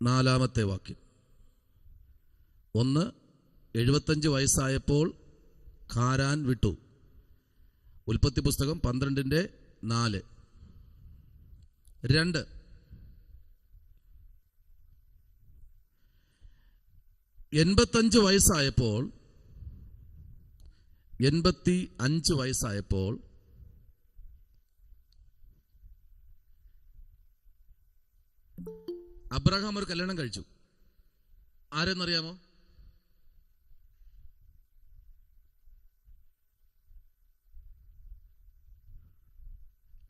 4-ാമത്തെ വാക്യം. 1, 75 വയസ്സായപ്പോൾ ഹാരാൻ വിട്ടു. ഉൽപ്പത്തി പുസ്തകം 12:4. 2, 85 വയസ്സായപ്പോൾ അബ്രഹാം ഒരു കല്യാണം കഴിച്ചു. ആരെന്നറിയാമോ?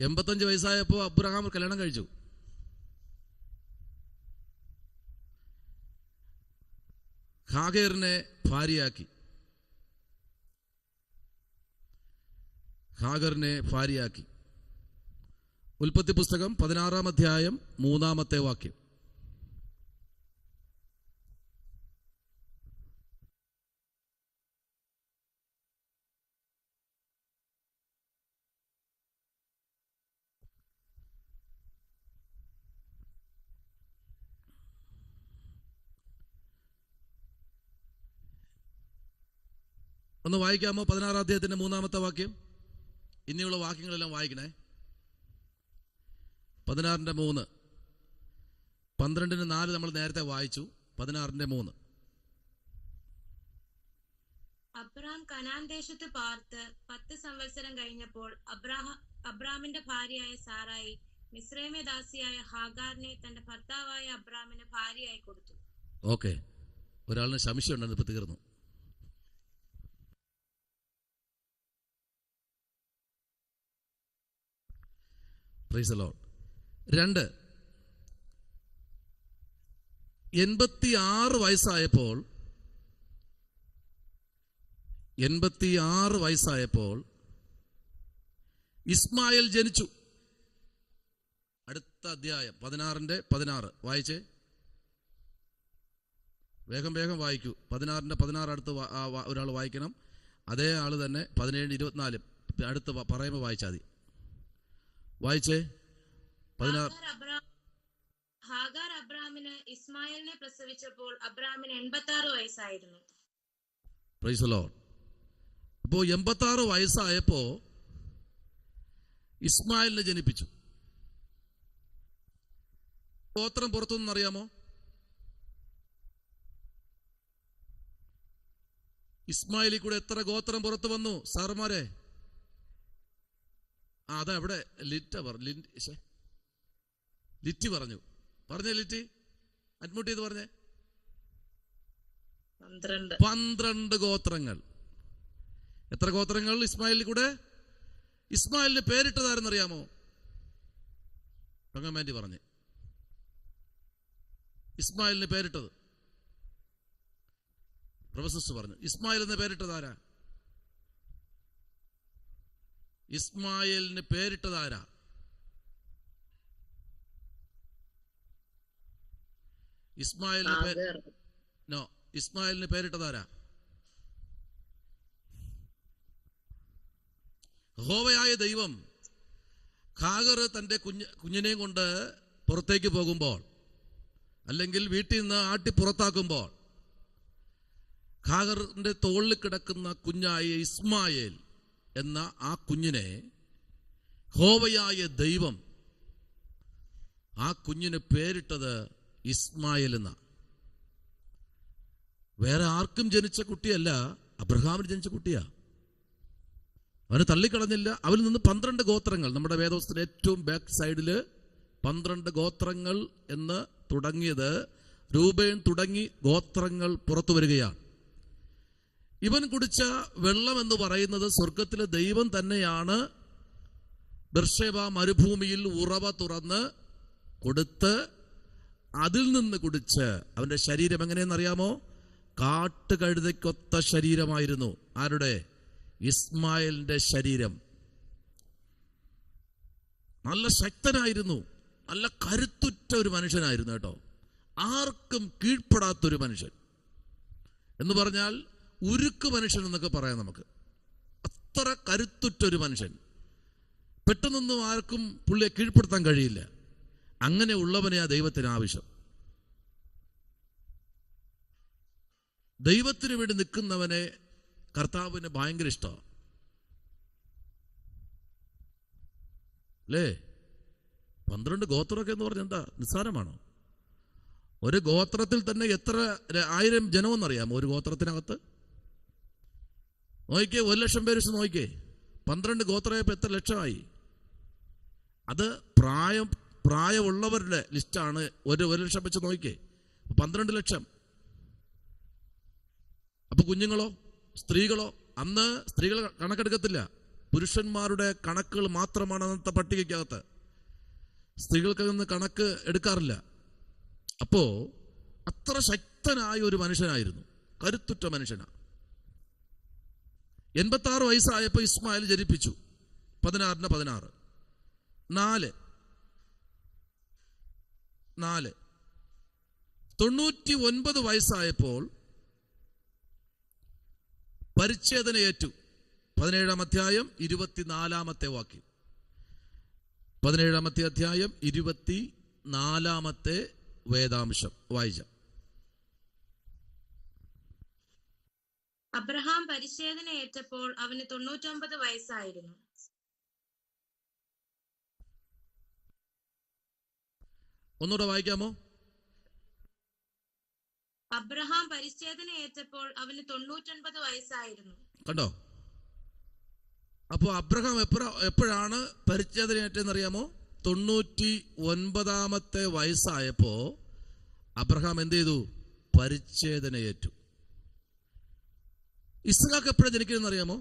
എൺപത്തഞ്ച് വയസ്സായപ്പോൾ അബ്രഹാം ഒരു കല്യാണം കഴിച്ചു. ഹാഗറിനെ ഭാര്യയാക്കി. ഉൽപ്പത്തി പുസ്തകം 16-ാം അധ്യായം 3-ാമത്തെ വാക്യം. ഒന്ന് വായിക്കാമോ? 16-ാം അധ്യായത്തിന്റെ 3-ാമത്തെ വാക്യം. ഇനിയുള്ള വാക്യങ്ങളെല്ലാം വായിക്കണേ. 16:3. 12:4 നമ്മൾ നേരത്തെ വായിച്ചു. 16:3. അബ്രാം കനാൻ ദേശത്ത് പാർത്ത് 10 സംവത്സരം കഴിഞ്ഞപ്പോൾ അബ്രാമിന്റെ ഭാര്യയായ സാറായി മിസ്രൈമേ ദാസിയായ ഹാഗാറിനെ തന്റെ ഭർത്താവായ അബ്രാമിന് ഭാര്യയായി കൊടുത്തു. ഓക്കെ, ഒരാളിന് സംശയം ഉണ്ടെന്ന് ഇപ്പൊ തീർന്നു. Price the Lord. 2, 86 വയസ്സായപ്പോൾ ഇസ്മായേൽ ജനിച്ചു. അടുത്ത അധ്യായം 16:16 വായിച്ചേ. വേഗം വായിക്കൂ. 16:16 അടുത്ത് ഒരാൾ വായിക്കണം. അതേ ആള് തന്നെ 17:24 അടുത്ത് പറയുമ്പോൾ വായിച്ചാൽ മതി. വായിച്ചേ. 16. ഹാഗാർ അബ്രാമിന് ഇസ്മായേലിനെ പ്രസവിച്ചപ്പോൾ അബ്രാമിന് 86 വയസ്സായിരുന്നു. Price the Lord. അപ്പോൾ 86 വയസ്സായപ്പോ ഇസ്മായേലിനെ ജനിപ്പിച്ചു. ഗോത്രം പുറത്തുനിന്ന് അറിയാമോ? ഇസ്മായേലിൽ കൂടെ എത്ര ഗോത്രം പുറത്തു വന്നു സാറുമാരെ? അതാ ഇവിടെ ലിറ്റി പറഞ്ഞു. പറഞ്ഞേ ലിറ്റി, അഡ്മിറ്റ് ചെയ്ത് പറഞ്ഞേ. 12 ഗോത്രങ്ങൾ. എത്ര ഗോത്രങ്ങൾ ഇസ്മായേലിൽ കൂടെ? ഇസ്മായേലിന് പേരിട്ടതാരെന്നറിയാമോ? പങ്കമാൻറ്റി പറഞ്ഞേ. ഇസ്മായേലിന് പേരിട്ടത് പ്രൊഫസർ പറഞ്ഞു. ഇസ്മായിൽ എന്ന് പേരിട്ടതാരാ? ഇസ്മായേലിന് പേരിട്ടതാരാ? ഇസ്മായേലിന് പേരിട്ടതാരാ? യഹോവയായ ദൈവം ഹാഗർ തൻ്റെ കുഞ്ഞിനെയും കൊണ്ട് പുറത്തേക്ക് പോകുമ്പോൾ, അല്ലെങ്കിൽ വീട്ടിൽ നിന്ന് ആട്ടി പുറത്താക്കുമ്പോൾ, ഹാഗറിന്റെ തോളിൽ കിടക്കുന്ന കുഞ്ഞായ ഇസ്മായേൽ എന്ന ആ കുഞ്ഞിനെ യഹോവയായ ദൈവം ആ കുഞ്ഞിന് പേരിട്ടത് ഇസ്മായേൽ എന്ന. വേറെ ആർക്കും ജനിച്ച കുട്ടിയല്ല, അബ്രഹാമിന് ജനിച്ച കുട്ടിയാ. അവന് തള്ളിക്കളഞ്ഞില്ല. അവരിൽ നിന്ന് 12 ഗോത്രങ്ങൾ, നമ്മുടെ വേദോസ്തയുടെ ഏറ്റവും ബാക്ക് സൈഡിൽ 12 ഗോത്രങ്ങൾ എന്ന് തുടങ്ങിയത് രൂപേൺ തുടങ്ങി ഗോത്രങ്ങൾ പുറത്തു വരികയാണ്. ഇവൻ കുടിച്ച വെള്ളം എന്ന് പറയുന്നത് സ്വർഗത്തിലെ ദൈവം തന്നെയാണ് ബെർശേബ മരുഭൂമിയിൽ ഉറവ തുറന്ന് കൊടുത്ത് അതിൽ നിന്ന് കുടിച്ച് അവന്റെ ശരീരം എങ്ങനെയെന്നറിയാമോ? കാട്ടുകഴുതയ്ക്കൊത്ത ശരീരമായിരുന്നു. ആരുടെ? ഇസ്മായേലിന്റെ ശരീരം. നല്ല ശക്തനായിരുന്നു, നല്ല കരുത്തുറ്റ ഒരു മനുഷ്യനായിരുന്നു കേട്ടോ. ആർക്കും കീഴ്പ്പെടാത്തൊരു മനുഷ്യൻ എന്ന് പറഞ്ഞാൽ ഉരുക്ക് മനുഷ്യൻ എന്നൊക്കെ പറയാം നമുക്ക്. അത്ര കരുത്തുറ്റൊരു മനുഷ്യൻ. പെട്ടെന്നൊന്നും ആർക്കും പുള്ളിയെ കീഴ്പ്പെടുത്താൻ കഴിയില്ല. അങ്ങനെ ഉള്ളവനെ ആ ദൈവത്തിന് ആവശ്യം. ദൈവത്തിന് വേണ്ടി നിൽക്കുന്നവനെ കർത്താവിന് ഭയങ്കര ഇഷ്ടമാണ് അല്ലേ? 12 ഗോത്രമൊക്കെ എന്ന് പറഞ്ഞാൽ എന്താ നിസ്സാരമാണോ? ഒരു ഗോത്രത്തിൽ തന്നെ എത്ര 1000 ജനമെന്നറിയാമോ? ഒരു ഗോത്രത്തിനകത്ത് നോക്കിക്കേ, 1,00,000 പേര് വെച്ച് നോക്കിക്കേ. 12 ഗോത്രമായപ്പോൾ എത്ര ലക്ഷമായി? അത് പ്രായമുള്ളവരുടെ ലിസ്റ്റാണ്. 1,00,000 വെച്ച് നോക്കിക്കേ, 12 ലക്ഷം. അപ്പൊ കുഞ്ഞുങ്ങളോ, സ്ത്രീകളോ? അന്ന് സ്ത്രീകൾ കണക്കെടുക്കത്തില്ല, പുരുഷന്മാരുടെ കണക്കുകൾ മാത്രമാണ് അന്നത്തെ പട്ടികയ്ക്കകത്ത്. സ്ത്രീകൾക്ക് നിന്ന് കണക്ക് എടുക്കാറില്ല. അപ്പോ അത്ര ശക്തനായ ഒരു മനുഷ്യനായിരുന്നു, കരുത്തുറ്റ മനുഷ്യനാണ്. 86 വയസ്സായപ്പോൾ ഇസ്മായിൽ ജനിപ്പിച്ചു. 16 16 4 99 വയസ്സായപ്പോൾ പരിച്ഛേദനയേറ്റു. 17-ാം അധ്യായം 24-ാമത്തെ വാക്യം. 17-ാമത്തെ അധ്യായം 24-ാമത്തെ വേദാംശം വായിച്ചാം. അബ്രഹാം പരിച്ഛേദനയേറ്റപ്പോൾ അവന് 99 വയസ്സായിരുന്നു. ഒന്നുകൂടെ വായിക്കാമോ? അബ്രഹാം പരിച്ഛേദനയേറ്റപ്പോൾ അവന് 99 വയസ്സായിരുന്നു. കണ്ടോ? അപ്പോ അബ്രഹാം എപ്പോഴാണ് പരിച്ഛേദനയേറ്റെന്നറിയാമോ? 99-ാമത്തെ വയസ്സായപ്പോ അബ്രഹാം എന്ത് ചെയ്തു? പരിച്ഛേദനയേറ്റു. ഇസ്ഹാക്ക് എപ്പോഴാണ് ജനിക്കുന്നതെന്നറിയാമോ?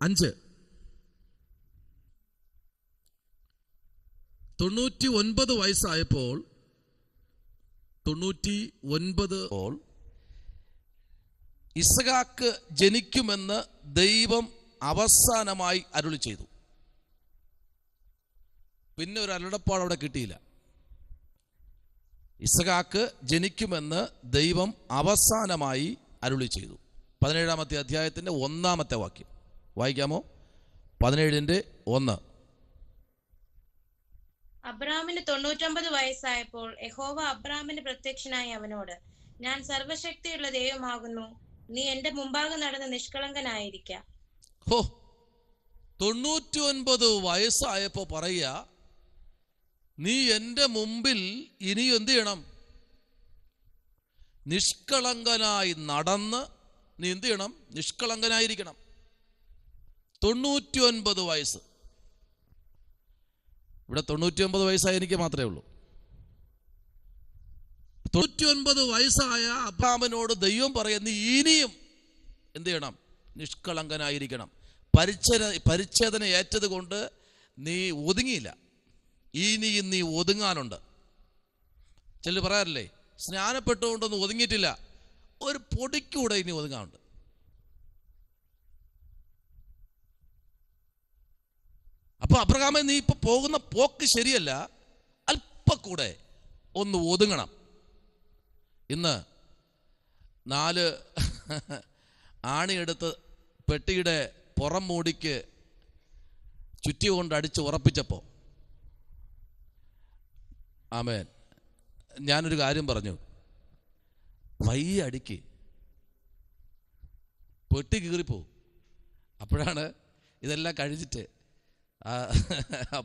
5 99 വയസ്സായപ്പോൾ 99 ഇസ്ഹാക്ക് ജനിക്കുമെന്ന് ദൈവം അവസാനമായി അരുളി ചെയ്തു. പിന്നെ ഒരു അരുളപ്പാട് അവിടെ കിട്ടിയില്ല. ഇസ്ഹാക്ക് ജനിക്കുമെന്ന് ദൈവം അവസാനമായി അരുളി ചെയ്തു. 17-ാമത്തെ അധ്യായത്തിന്റെ 1-ാമത്തെ വാക്യം വായിക്കാമോ? 17-1. അബ്രാമിന് 99 വയസ്സായപ്പോൾ യഹോവ അബ്രാമിന് പ്രത്യക്ഷനായി അവനോട്, ഞാൻ സർവശക്തിയുള്ള ദൈവമാകുന്നു, നീ എന്റെ മുമ്പാകെ നടന്ന് നിഷ്കളങ്കനായിരിക്ക. 99 വയസ്സായപ്പോ പറയുക, നീ എന്റെ മുമ്പിൽ ഇനി എന്ത് ചെയ്യണം? നിഷ്കളങ്കനായി നടന്ന് നീ എന്ത് ചെയ്യണം? നിഷ്കളങ്കനായിരിക്കണം. 99 വയസ്സ്. ഇവിടെ 99 വയസ്സായ എനിക്ക് മാത്രമേ ഉള്ളൂ. 99 വയസ്സായ അബ്രാമിനോട് ദൈവം പറയുക, നീ ഇനിയും എന്ത് ചെയ്യണം? നിഷ്കളങ്കനായിരിക്കണം. പരിച്ഛേദന ഏറ്റത് കൊണ്ട് നീ ഒതുങ്ങിയില്ല, ഇനിയും നീ ഒതുങ്ങാനുണ്ട്. ചിലർ പറയാറില്ലേ, സ്നാനപ്പെട്ടുകൊണ്ടൊന്നും ഒതുങ്ങിയിട്ടില്ല, ഒരു പൊടിക്കൂടെ ഇനി ഒതുങ്ങാനുണ്ട്. അപ്പൊ അബ്രഹാമേ, നീ ഇപ്പൊ പോകുന്ന പോക്ക് ശരിയല്ല, അല്പക്കൂടെ ഒന്ന് ഒതുങ്ങണം. ഇന്ന് 4 ആണിയെടുത്ത് പെട്ടിയുടെ പുറം മൂടിക്ക് ചുറ്റി കൊണ്ട് അടിച്ച് ഉറപ്പിച്ചപ്പോൾ, ആമേൻ, ഞാനൊരു കാര്യം പറഞ്ഞു, വയ്യ അടിക്ക്, പെട്ടി കീറിപ്പോവും. അപ്പോഴാണ് ഇതെല്ലാം കഴിച്ചിട്ട്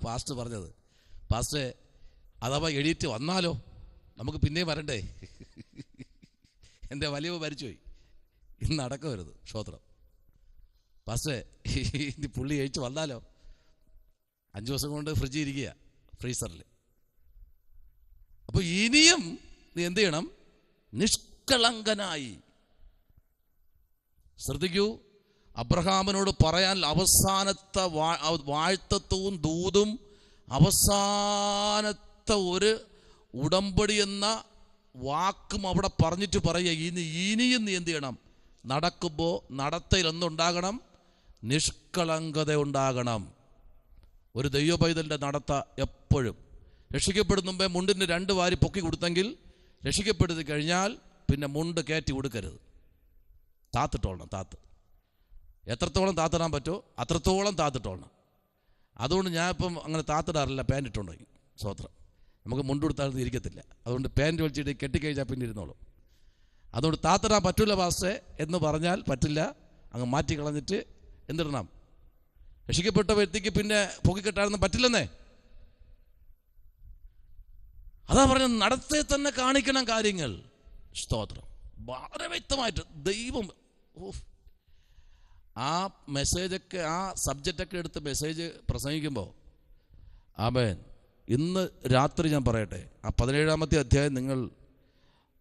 പാസ്റ്റർ പറഞ്ഞത്, പാസ്റ്ററെ അഥവാ എഴുതിയിട്ട് വന്നാലോ, നമുക്ക് പിന്നെയും വരണ്ടേ? എൻ്റെ വലിയ മരിച്ചുപോയി, ഇന്ന് അടക്കമരുത് ക്ഷോത്രം. പാസ്റ്ററെ ഇനി പുള്ളി എഴുതിച്ച് വന്നാലോ? 5 ദിവസം കൊണ്ട് ഫ്രിഡ്ജിൽ ഇരിക്കുക, ഫ്രീസറിൽ. അപ്പൊ ഇനിയും നീ എന്ത് ചെയ്യണം? നിഷ്കളങ്കനായി. ശ്രദ്ധിക്കൂ, അബ്രഹാമിനോട് പറയാൻ അവസാനത്തെ വാഴ്ത്തത്വവും ദൂതും, അവസാനത്തെ ഒരു ഉടമ്പടി എന്ന വാക്കും അവിടെ പറഞ്ഞിട്ട് പറയുക, ഇനിയും നീ എന്ത് ചെയ്യണം? നടക്കുമ്പോൾ നടത്തയിൽ എന്തുണ്ടാകണം? നിഷ്കളങ്കത ഉണ്ടാകണം. ഒരു ദൈവ പൈതലിൻ്റെ നടത്ത എപ്പോഴും രക്ഷിക്കപ്പെടുന്ന മുമ്പേ മുണ്ടിന് 2 വാരി പൊക്കി കൊടുത്തെങ്കിൽ, രക്ഷിക്കപ്പെടുത്തി കഴിഞ്ഞാൽ പിന്നെ മുണ്ട് കയറ്റി കൊടുക്കരുത്, താത്തിട്ടോളണം. എത്രത്തോളം താത്തിടാൻ പറ്റുമോ അത്രത്തോളം താത്തിട്ടോളണം. അതുകൊണ്ട് ഞാൻ ഇപ്പം അങ്ങനെ താത്തിടാറില്ല, പാൻറ് ഇട്ടുണ്ടെങ്കിൽ. സ്വത്രം നമുക്ക് മുണ്ടുകൊടുത്താൽ ഇരിക്കത്തില്ല. അതുകൊണ്ട് പാൻറ് വലിച്ചിട്ട് കെട്ടിക്കഴിഞ്ഞാൽ പിന്നെ ഇരുന്നോളും. അതുകൊണ്ട് താത്തടാൻ പറ്റില്ല പാസ്റ്റേ എന്ന് പറഞ്ഞാൽ പറ്റില്ല. അങ്ങ് മാറ്റി കളഞ്ഞിട്ട് എന്തിടണം? രക്ഷിക്കപ്പെട്ട വ്യക്തിക്ക് പിന്നെ പൊക്കിക്കെട്ടാനൊന്നും പറ്റില്ലെന്നേ. അതാ പറഞ്ഞത്, നടത്തെ തന്നെ കാണിക്കണം കാര്യങ്ങൾ. സ്തോത്രം. വളരെ വ്യക്തമായിട്ട് ദൈവം ആ മെസ്സേജൊക്കെ, ആ സബ്ജക്റ്റൊക്കെ എടുത്ത് മെസ്സേജ് പ്രസംഗിക്കുമ്പോൾ, ആമേൻ, ഇന്ന് രാത്രി ഞാൻ പറയട്ടെ, ആ 17-ാമത്തെ അധ്യായം നിങ്ങൾ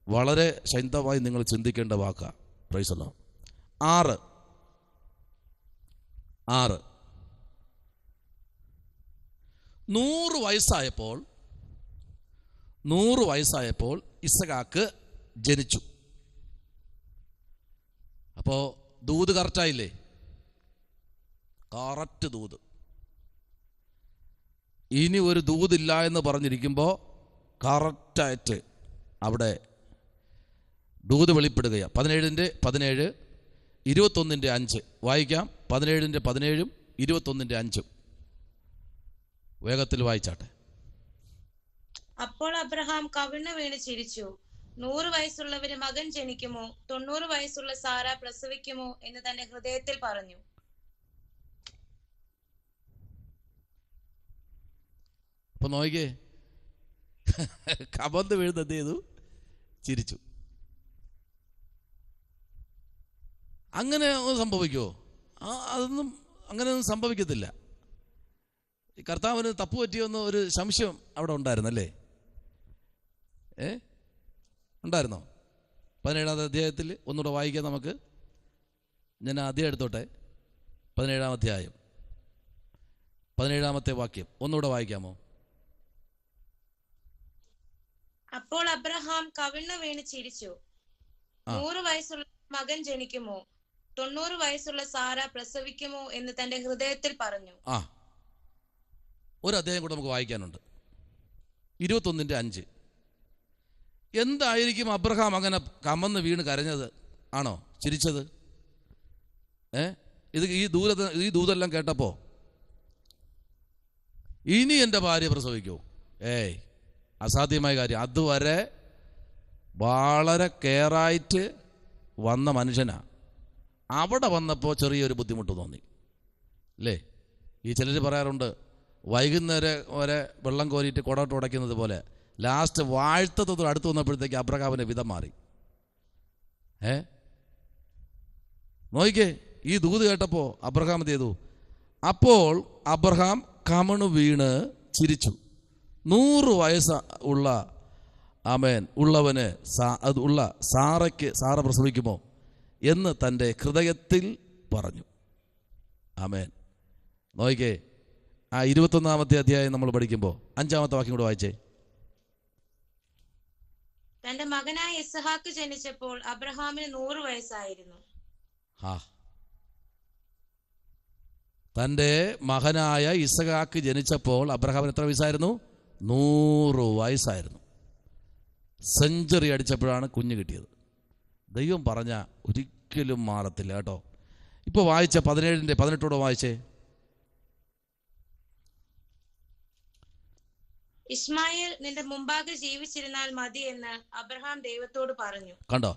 വളരെ ശാന്തമായി നിങ്ങൾ ചിന്തിക്കേണ്ട വാക്കാണ്. Price the Lord. 6 100 വയസ്സായപ്പോൾ ഇസഹാക്ക് ജനിച്ചു. അപ്പോൾ ദൂത് കറക്റ്റായില്ലേ? കറക്റ്റ് ദൂത്. ഇനി ഒരു ദൂതില്ല എന്ന് പറഞ്ഞിരിക്കുമ്പോൾ കറക്റ്റായിട്ട് അവിടെ ദൂത് വെളിപ്പെടുകയാണ്. 17-ന്റെ 21-5 വായിക്കാം. 17-ന്റെ 17-ഉം 21-ന്റെ 5-ഉം വേഗത്തിൽ വായിച്ചാട്ടെ. അപ്പോൾ അബ്രഹാം കവിണ്ണു വീണ് ചിരിച്ചു. 100 വയസ്സുള്ളവര് മകൻ ജനിക്കുമോ? 90 വയസ്സുള്ള സാറ പ്രസവിക്കുമോ എന്ന് തന്റെ ഹൃദയത്തിൽ പറഞ്ഞു. അപ്പൊ നോക്കിക്കേ, കമന്ന് വീഴുന്ന എന്ത് ചെയ്തു? ചിരിച്ചു. അങ്ങനെ സംഭവിക്കുമോ? അതൊന്നും അങ്ങനെയൊന്നും സംഭവിക്കത്തില്ല. ഈ കർത്താവിന് തപ്പ് പറ്റിയെന്ന് ഒരു സംശയം അവിടെ ഉണ്ടായിരുന്നല്ലേ? ഉണ്ടായിരുന്നോ? 17-ാമത്തെ അധ്യായത്തിൽ ഒന്നുകൂടെ വായിക്കാം നമുക്ക്. ഞാൻ ആദ്യം എടുത്തോട്ടെ. 17-ാം അധ്യായം 17-ാമത്തെ വാക്യം ഒന്നുകൂടെ വായിക്കാമോ? അപ്പോൾ അബ്രഹാം കവിണ്ണു വീണ് ചിരിച്ചു. 100 വയസ്സുള്ള മകൻ ജനിക്കുമോ? 90 വയസ്സുള്ള സാറ പ്രസവിക്കുമോ എന്ന് തന്റെ ഹൃദയത്തിൽ പറഞ്ഞു. ഒരു അധ്യായം കൂടെ നമുക്ക് വായിക്കാനുണ്ട്. 21-ന്റെ 5. എന്തായിരിക്കും അബ്രഹാം അങ്ങനെ കമന്ന് വീണ് കരഞ്ഞത്? ആണോ ചിരിച്ചത്? ഈ ദൂതെല്ലാം കേട്ടപ്പോ ഇനി എൻ്റെ ഭാര്യ പ്രസവിക്കൂ? അസാധ്യമായ കാര്യം. അതുവരെ വളരെ കെയറായിട്ട് വന്ന മനുഷ്യനാ. അവിടെ വന്നപ്പോൾ ചെറിയൊരു ബുദ്ധിമുട്ട് തോന്നി അല്ലേ? ഈ ചിലർ പറയാറുണ്ട്, വൈകുന്നേരം വരെ വെള്ളം കോരിയിട്ട് കുടോട്ട് ഉടയ്ക്കുന്നത് പോലെ ലാസ്റ്റ് വാഴ്ത്തത്തോട് അടുത്ത് വന്നപ്പോഴത്തേക്ക് അബ്രഹാമിൻ്റെ വിധം മാറി. നോക്കിക്കേ, ഈ ദൂത് കേട്ടപ്പോൾ അബ്രഹാം എന്ത് ചെയ്തു? അപ്പോൾ അബ്രഹാം കമണു വീണ് ചിരിച്ചു. 100 വയസ്സ് ഉള്ള ഉള്ളവന് സാറ പ്രസവിക്കുമോ എന്ന് തൻ്റെ ഹൃദയത്തിൽ പറഞ്ഞു. ആമേൻ. നോക്കിക്കേ, ആ 21-ാമത്തെ അധ്യായം നമ്മൾ പഠിക്കുമ്പോൾ 5-ാമത്തെ വാക്യം കൂടെ വായിച്ചേ. തന്റെ മകനായ ഇസ്ഹാക്ക് ജനിച്ചപ്പോൾ അബ്രഹാമിന് 100 വയസ്സായിരുന്നു. തൻ്റെ മകനായ ഇസ്ഹാക്ക് ജനിച്ചപ്പോൾ അബ്രഹാമിന് എത്ര വയസ്സായിരുന്നു? 100 വയസ്സായിരുന്നു. സെഞ്ചുറി അടിച്ചപ്പോഴാണ് കുഞ്ഞ് കിട്ടിയത്. ദൈവം പറഞ്ഞ ഒരിക്കലും മാറത്തില്ല കേട്ടോ. ഇപ്പോൾ വായിച്ച 17-ന്റെ 18 വായിച്ചേ. ഇസ്മായിൽ നിന്റെ മുമ്പാകെ ജീവിച്ചിരുന്നാൽ മതി എന്ന് അബ്രഹാം ദൈവത്തോട് പറഞ്ഞു. കണ്ടോ?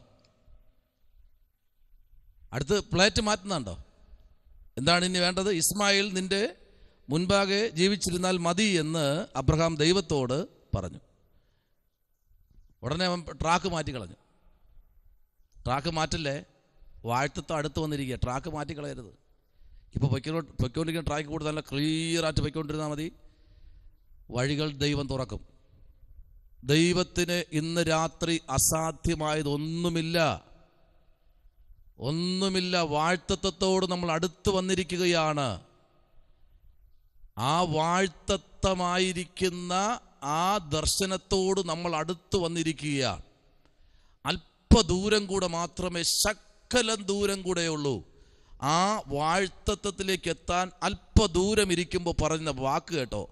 അടുത്ത് പ്ലേറ്റ് മാറ്റുന്നുണ്ടോ? എന്താണ് ഇനി വേണ്ടത്? ഇസ്മായിൽ നിന്റെ മുൻപാകെ ജീവിച്ചിരുന്നാൽ മതി എന്ന് അബ്രഹാം ദൈവത്തോട് പറഞ്ഞു. ഉടനെ അവൻ ട്രാക്ക് മാറ്റിക്കളഞ്ഞു. ട്രാക്ക് മാറ്റില്ലേ? വാഴ്ത്തത്തോ അടുത്ത് വന്നിരിക്കുക. ട്രാക്ക് മാറ്റിക്കളയരുത്. ഇപ്പോൾ പൊയ്ക്കൊണ്ടിരിക്കുന്ന ട്രാക്ക് കൂടുതൽ നല്ല ക്ലിയറായിട്ട് പൊയ്ക്കൊണ്ടിരുന്നാൽ മതി. വഴികൾ ദൈവം തുറക്കും. ദൈവത്തിന് ഇന്ന് രാത്രി അസാധ്യമായതൊന്നുമില്ല. വാഴ്ത്തത്തോട് നമ്മൾ അടുത്ത് വന്നിരിക്കുകയാണ്. ആ വാഴ്ത്തമായിരിക്കുന്ന ആ ദർശനത്തോട് നമ്മൾ അടുത്ത് വന്നിരിക്കുകയാണ്. അല്പദൂരം കൂടെ മാത്രമേ, ശകലം ദൂരം കൂടെയുള്ളൂ. ആ വാഴ്ത്തത്തിലേക്ക് എത്താൻ അല്പദൂരം ഇരിക്കുമ്പോൾ പറഞ്ഞ വാക്ക് കേട്ടോ,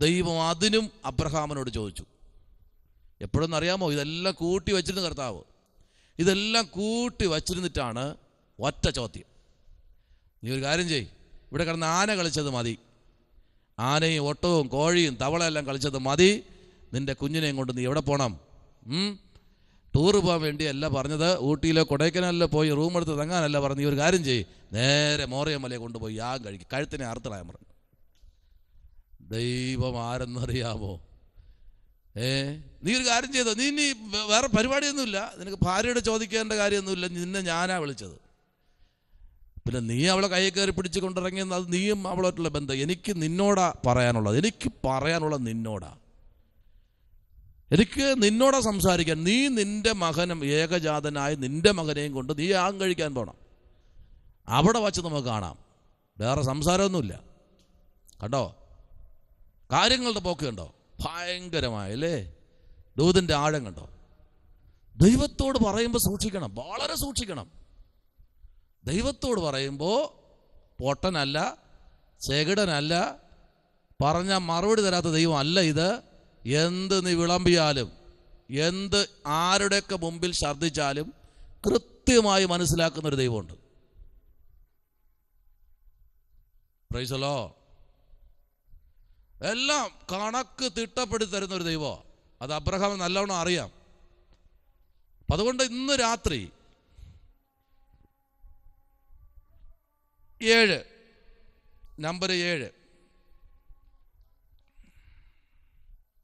ദൈവം അതിനും അബ്രഹാമിനോട് ചോദിച്ചു. എപ്പോഴെന്ന് അറിയാമോ? ഇതെല്ലാം കൂട്ടി വച്ചിരുന്ന കർത്താവ്, ഇതെല്ലാം കൂട്ടി വച്ചിരുന്നിട്ടാണ് ഒറ്റ ചോദ്യം. നീ ഒരു കാര്യം ചെയ്യ്, ഇവിടെ കിടന്ന് ആന കളിച്ചത് മതി, ആനയും ഒട്ടകവും കോഴിയും തവളയെല്ലാം കളിച്ചത് മതി, നിന്റെ കുഞ്ഞിനെയും കൊണ്ട് നീ എവിടെ പോകണം? ടൂറ് പോകാൻ വേണ്ടിയല്ല പറഞ്ഞത്, ഊട്ടിയിലോ കൊടൈക്കനാലിലോ പോയി റൂം എടുത്ത് തങ്ങാനല്ല പറഞ്ഞു. ഈ ഒരു കാര്യം ചെയ്യ്, നേരെ മോറിയ മലയെ കൊണ്ടുപോയി യാഗം കഴിക്കും, കഴുത്തിനെ അറുത്തളയാൻ പറഞ്ഞു. ദൈവം ആരെന്നറിയാമോ? നീ ഒരു കാര്യം ചെയ്തോ, നീ ഇനി വേറെ പരിപാടിയൊന്നുമില്ല, നിനക്ക് ഭാര്യയുടെ ചോദിക്കേണ്ട കാര്യമൊന്നുമില്ല, നിന്നെ ഞാനാ വിളിച്ചത്. പിന്നെ നീ അവളെ കൈ കയറി പിടിച്ച് കൊണ്ടിറങ്ങിയെന്ന് അത് നീയും അവളോട്ടുള്ള ബന്ധം. എനിക്ക് നിന്നോടാ പറയാനുള്ളത്, എനിക്ക് പറയാനുള്ളത് നിന്നോടാ, എനിക്ക് നിന്നോടാ സംസാരിക്കാൻ. നീ നിന്റെ മകനും ഏകജാതനായ നിന്റെ മകനെയും കൊണ്ട് നീ യാഗം കഴിക്കാൻ പോകണം. അവിടെ വച്ച് നമുക്ക് കാണാം, വേറെ സംസാരമൊന്നുമില്ല. കണ്ടോ കാര്യങ്ങളുടെ പോക്ക് കണ്ടോ? ഭയങ്കരമായല്ലേ? ദൂതിൻ്റെ ആഴം കണ്ടോ? ദൈവത്തോട് പറയുമ്പോൾ സൂക്ഷിക്കണം, വളരെ സൂക്ഷിക്കണം. ദൈവത്തോട് പറയുമ്പോൾ പൊട്ടനല്ല, ചെകിടനല്ല, പറഞ്ഞ മറുപടി തരാത്ത ദൈവം അല്ല ഇത്. എന്ത് നീ വിളമ്പിയാലും, എന്ത് ആരുടെയൊക്കെ മുമ്പിൽ ഛർദ്ദിച്ചാലും കൃത്യമായി മനസ്സിലാക്കുന്നൊരു ദൈവമുണ്ട്. Price the Lord. എല്ലാം കണക്ക് തിട്ടപ്പെടുത്തി തരുന്നൊരു ദൈവം. അത് അബ്രഹാം നല്ലവണ്ണം അറിയാം. അതുകൊണ്ട് ഇന്ന് രാത്രി 7 നമ്പർ 7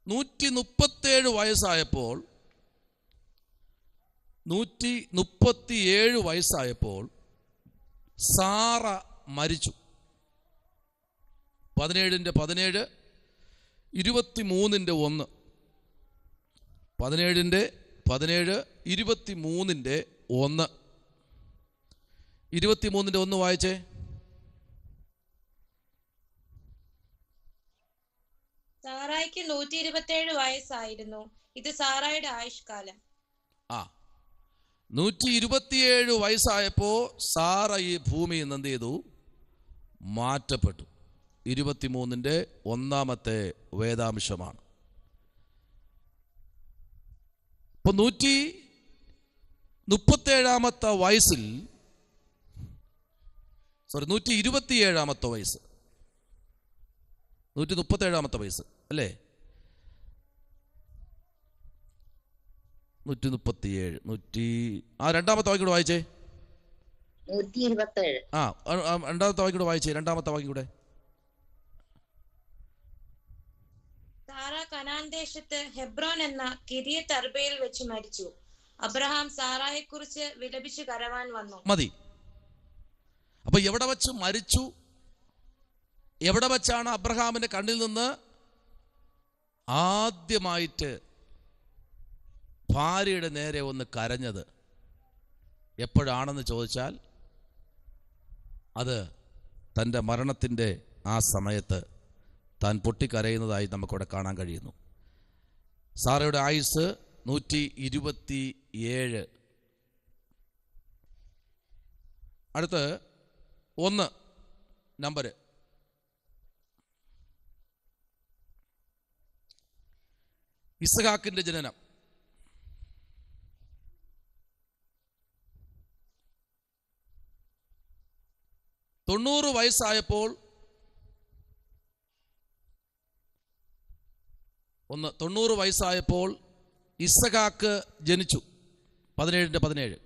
137 വയസ്സായപ്പോൾ 137 വയസ്സായപ്പോൾ സാറ മരിച്ചു. 17-ന്റെ 17, 23-ന്റെ 1, 17-ന്റെ 17, 23-ന്റെ 1, 23-ന്റെ 1 വായിച്ചേ. സാറായിക്ക് 127 വയസ്സായിരുന്നു. ഇത് സാറായുടെ ആയുഷ്കാലം. 127 വയസ്സായപ്പോ സാറ ഈ ഭൂമിയിൽ നിന്ന് എന്ത് ചെയ്തു? മാറ്റപ്പെട്ടു. 23-ന്റെ 1-ാമത്തെ വേദാംശമാണ്. ഇപ്പൊ 127-ാമത്തെ വയസ്സിൽ 127-ാമത്തെ വയസ്സ്, 137-ാമത്തെ വയസ്സ് അല്ലേ? 137 രണ്ടാമത്തെ വാക്യം കൂടെ വായിച്ചേ. 127 രണ്ടാമത്തെ വാക്യം കൂടെ വായിച്ചേ. രണ്ടാമത്തെ വാക്യം കൂടെ. സാറ കനാൻ ദേശത്ത് ഹെബ്രോൻ എന്ന കിര്യത്ത് അർബയിൽ വെച്ച് മരിച്ചു. അബ്രഹാം സാറായെ കുറിച്ച് വിലപിച്ചു കരവാൻ വന്നു. മതി. അപ്പൊ എവിടെ വെച്ച് മരിച്ചു? എവിടെ വെച്ചാണ് അബ്രഹാമിന്റെ കണ്ണിൽ നിന്ന് ആദ്യമായിട്ട് ഭാര്യയുടെ നേരെ ഒന്ന് കരഞ്ഞത്? എപ്പോഴാണെന്ന് ചോദിച്ചാൽ അത് തൻ്റെ മരണത്തിൻ്റെ ആ സമയത്ത് താൻ പൊട്ടിക്കരയുന്നതായി നമുക്കിവിടെ കാണാൻ കഴിയുന്നു. സാറയുടെ ആയുസ് 127. അടുത്ത് 1 നമ്പർ. ഇസ്ഹാക്കിന്റെ ജനനം. തൊണ്ണൂറ് വയസ്സായപ്പോൾ 90 വയസ്സായപ്പോൾ ഇസ്ഹാക്ക് ജനിച്ചു. 17-ന്റെ 17.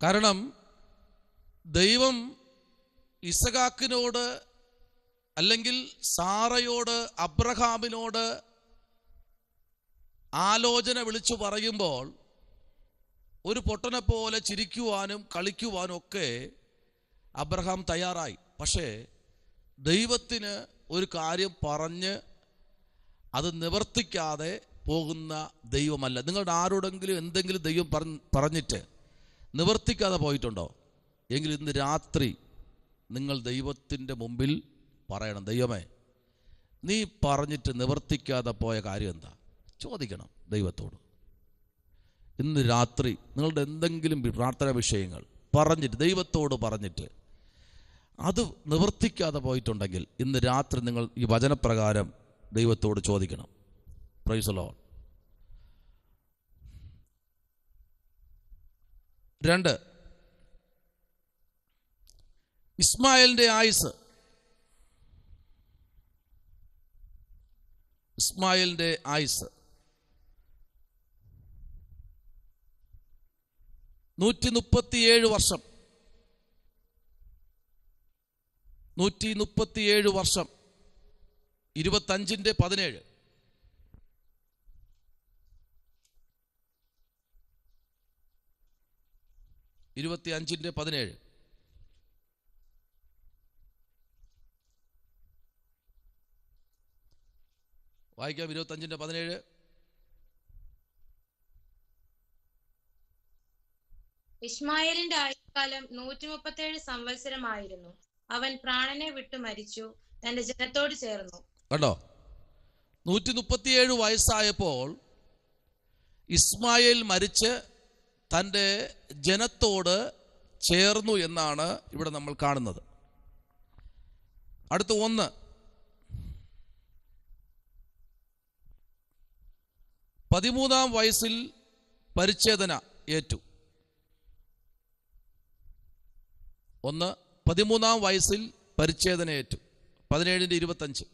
കാരണം ദൈവം ഇസ്ഹാക്കിനോട് അല്ലെങ്കിൽ സാറയോട് അബ്രഹാമിനോട് ആലോചന വിളിച്ചു പറയുമ്പോൾ ഒരു പൊട്ടനെ പോലെ ചിരിക്കുവാനും കളിക്കുവാനും ഒക്കെ അബ്രഹാം തയ്യാറായി. പക്ഷേ ദൈവത്തിന് ഒരു കാര്യം പറഞ്ഞ് അത് നിവർത്തിക്കാതെ പോകുന്ന ദൈവമല്ല. നിങ്ങളുടെ ആരോടെങ്കിലും എന്തെങ്കിലും ദൈവം പറഞ്ഞിട്ട് നിവർത്തിക്കാതെ പോയിട്ടുണ്ടോ? എങ്കിൽ ഇന്ന് രാത്രി നിങ്ങൾ ദൈവത്തിൻ്റെ മുമ്പിൽ പറയണം, ദൈവമേ നീ പറഞ്ഞിട്ട് നിവർത്തിക്കാതെ പോയ കാര്യം എന്താ? ചോദിക്കണം ദൈവത്തോട്. ഇന്ന് രാത്രി നിങ്ങളുടെ എന്തെങ്കിലും പ്രാർത്ഥനാ വിഷയങ്ങൾ പറഞ്ഞിട്ട് ദൈവത്തോട് പറഞ്ഞിട്ട് അത് നിവർത്തിക്കാതെ പോയിട്ടുണ്ടെങ്കിൽ ഇന്ന് രാത്രി നിങ്ങൾ ഈ വചനപ്രകാരം ദൈവത്തോട് ചോദിക്കണം. Price the Lord. 2 ഇസ്മായേലിന്റെ ആയുസ് 137 വർഷം. 137 വർഷം. 25-17. വായിക്കാം. 25-17. ഇസ്മായേലിന്റെ ആയുഷ്കാലം 137 സംവത്സരമായിരുന്നു. അവൻ പ്രാണനെ വിട്ടു മരിച്ചു, തന്റെ ജനത്തോട് ചേർന്നു. കണ്ടോ, 137 വയസ്സായപ്പോൾ ഇസ്മായേൽ മരിച്ച് തൻ്റെ ജനത്തോട് ചേർന്നു എന്നാണ് ഇവിടെ നമ്മൾ കാണുന്നത്. അടുത്ത 1. 13-ാം വയസ്സിൽ പരിച്ഛേദന ഏറ്റു. 13-ാം വയസ്സിൽ പരിച്ഛേദന ഏറ്റു. 17-25.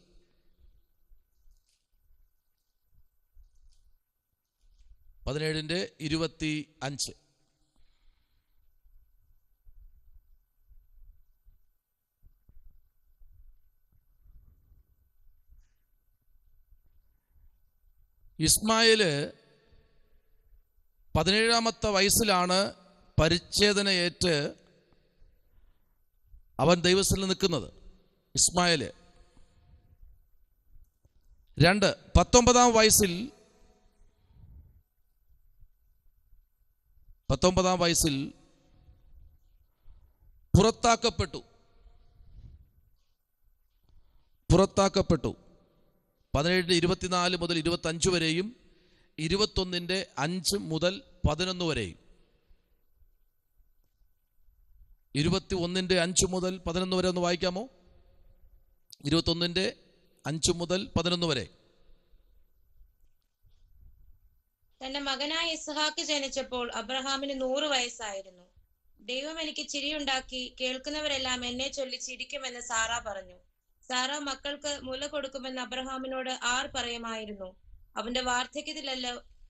17-25. ഇസ്മായേല് 17-ാമത്തെ വയസ്സിലാണ് പരിച്ഛേദന ഏറ്റ് അവൻ ദൈവത്തിൽ നിൽക്കുന്നത്. ഇസ്മായേല് 2. 19-ാം വയസ്സിൽ പുറത്താക്കപ്പെട്ടു. 17-24 മുതൽ 25 വരെയും 21-5 മുതൽ 11 വരെയും. 21-5 മുതൽ 11 വരെ ഒന്ന് വായിക്കാമോ? 21-5 മുതൽ 11 വരെ. തന്റെ മകനായ ഇസ്ഹാക്ക് ജനിച്ചപ്പോൾ അബ്രഹാമിന് 100 വയസ്സായിരുന്നു. ദൈവം എനിക്ക് ചിരിയുണ്ടാക്കി, കേൾക്കുന്നവരെല്ലാം എന്നെ ചൊല്ലി ചിരിക്കുമെന്ന് സാറ പറഞ്ഞു. സാറ മക്കൾക്ക് മുല കൊടുക്കുമെന്ന് അബ്രഹാമിനോട് ആർ പറയുമായിരുന്നു? അവന്റെ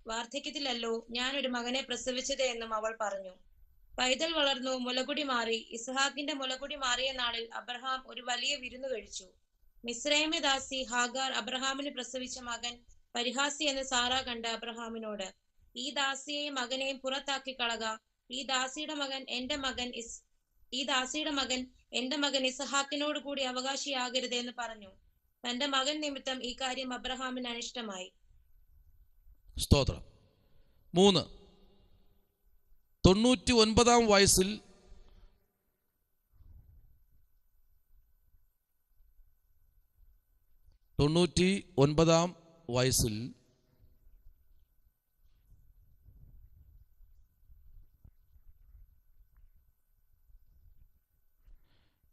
വാർദ്ധക്യത്തിലല്ലോ ഞാൻ ഒരു മകനെ പ്രസവിച്ചത് എന്നും അവൾ പറഞ്ഞു. പൈതൽ വളർന്നു, മുലകുടി മാറി. ഇസ്ഹാക്കിന്റെ മുലകുടി മാറിയ നാളിൽ അബ്രഹാം ഒരു വലിയ വിരുന്നു കഴിച്ചു. മിസ്രൈമി ദാസി ഹാഗാർ അബ്രഹാമിന് പ്രസവിച്ച മകൻ പരിഹാസി എന്ന് സാറ കണ്ട അബ്രഹാമിനോട്, ഈ ദാസിയെയും മകനെയും പുറത്താക്കി കളക. ഈ ദാസിയുടെ മകൻ എന്റെ മകൻ ഇസ്ഹാക്കിനോട് കൂടി അവകാശിയാകരുത് എന്ന് പറഞ്ഞു. തന്റെ മകൻ നിമിത്തം ഈ കാര്യം അബ്രഹാമിന് അനിഷ്ടമായി. സ്തോത്രം. 3. 99-ാം വയസ്സിൽ വയസ്സിൽ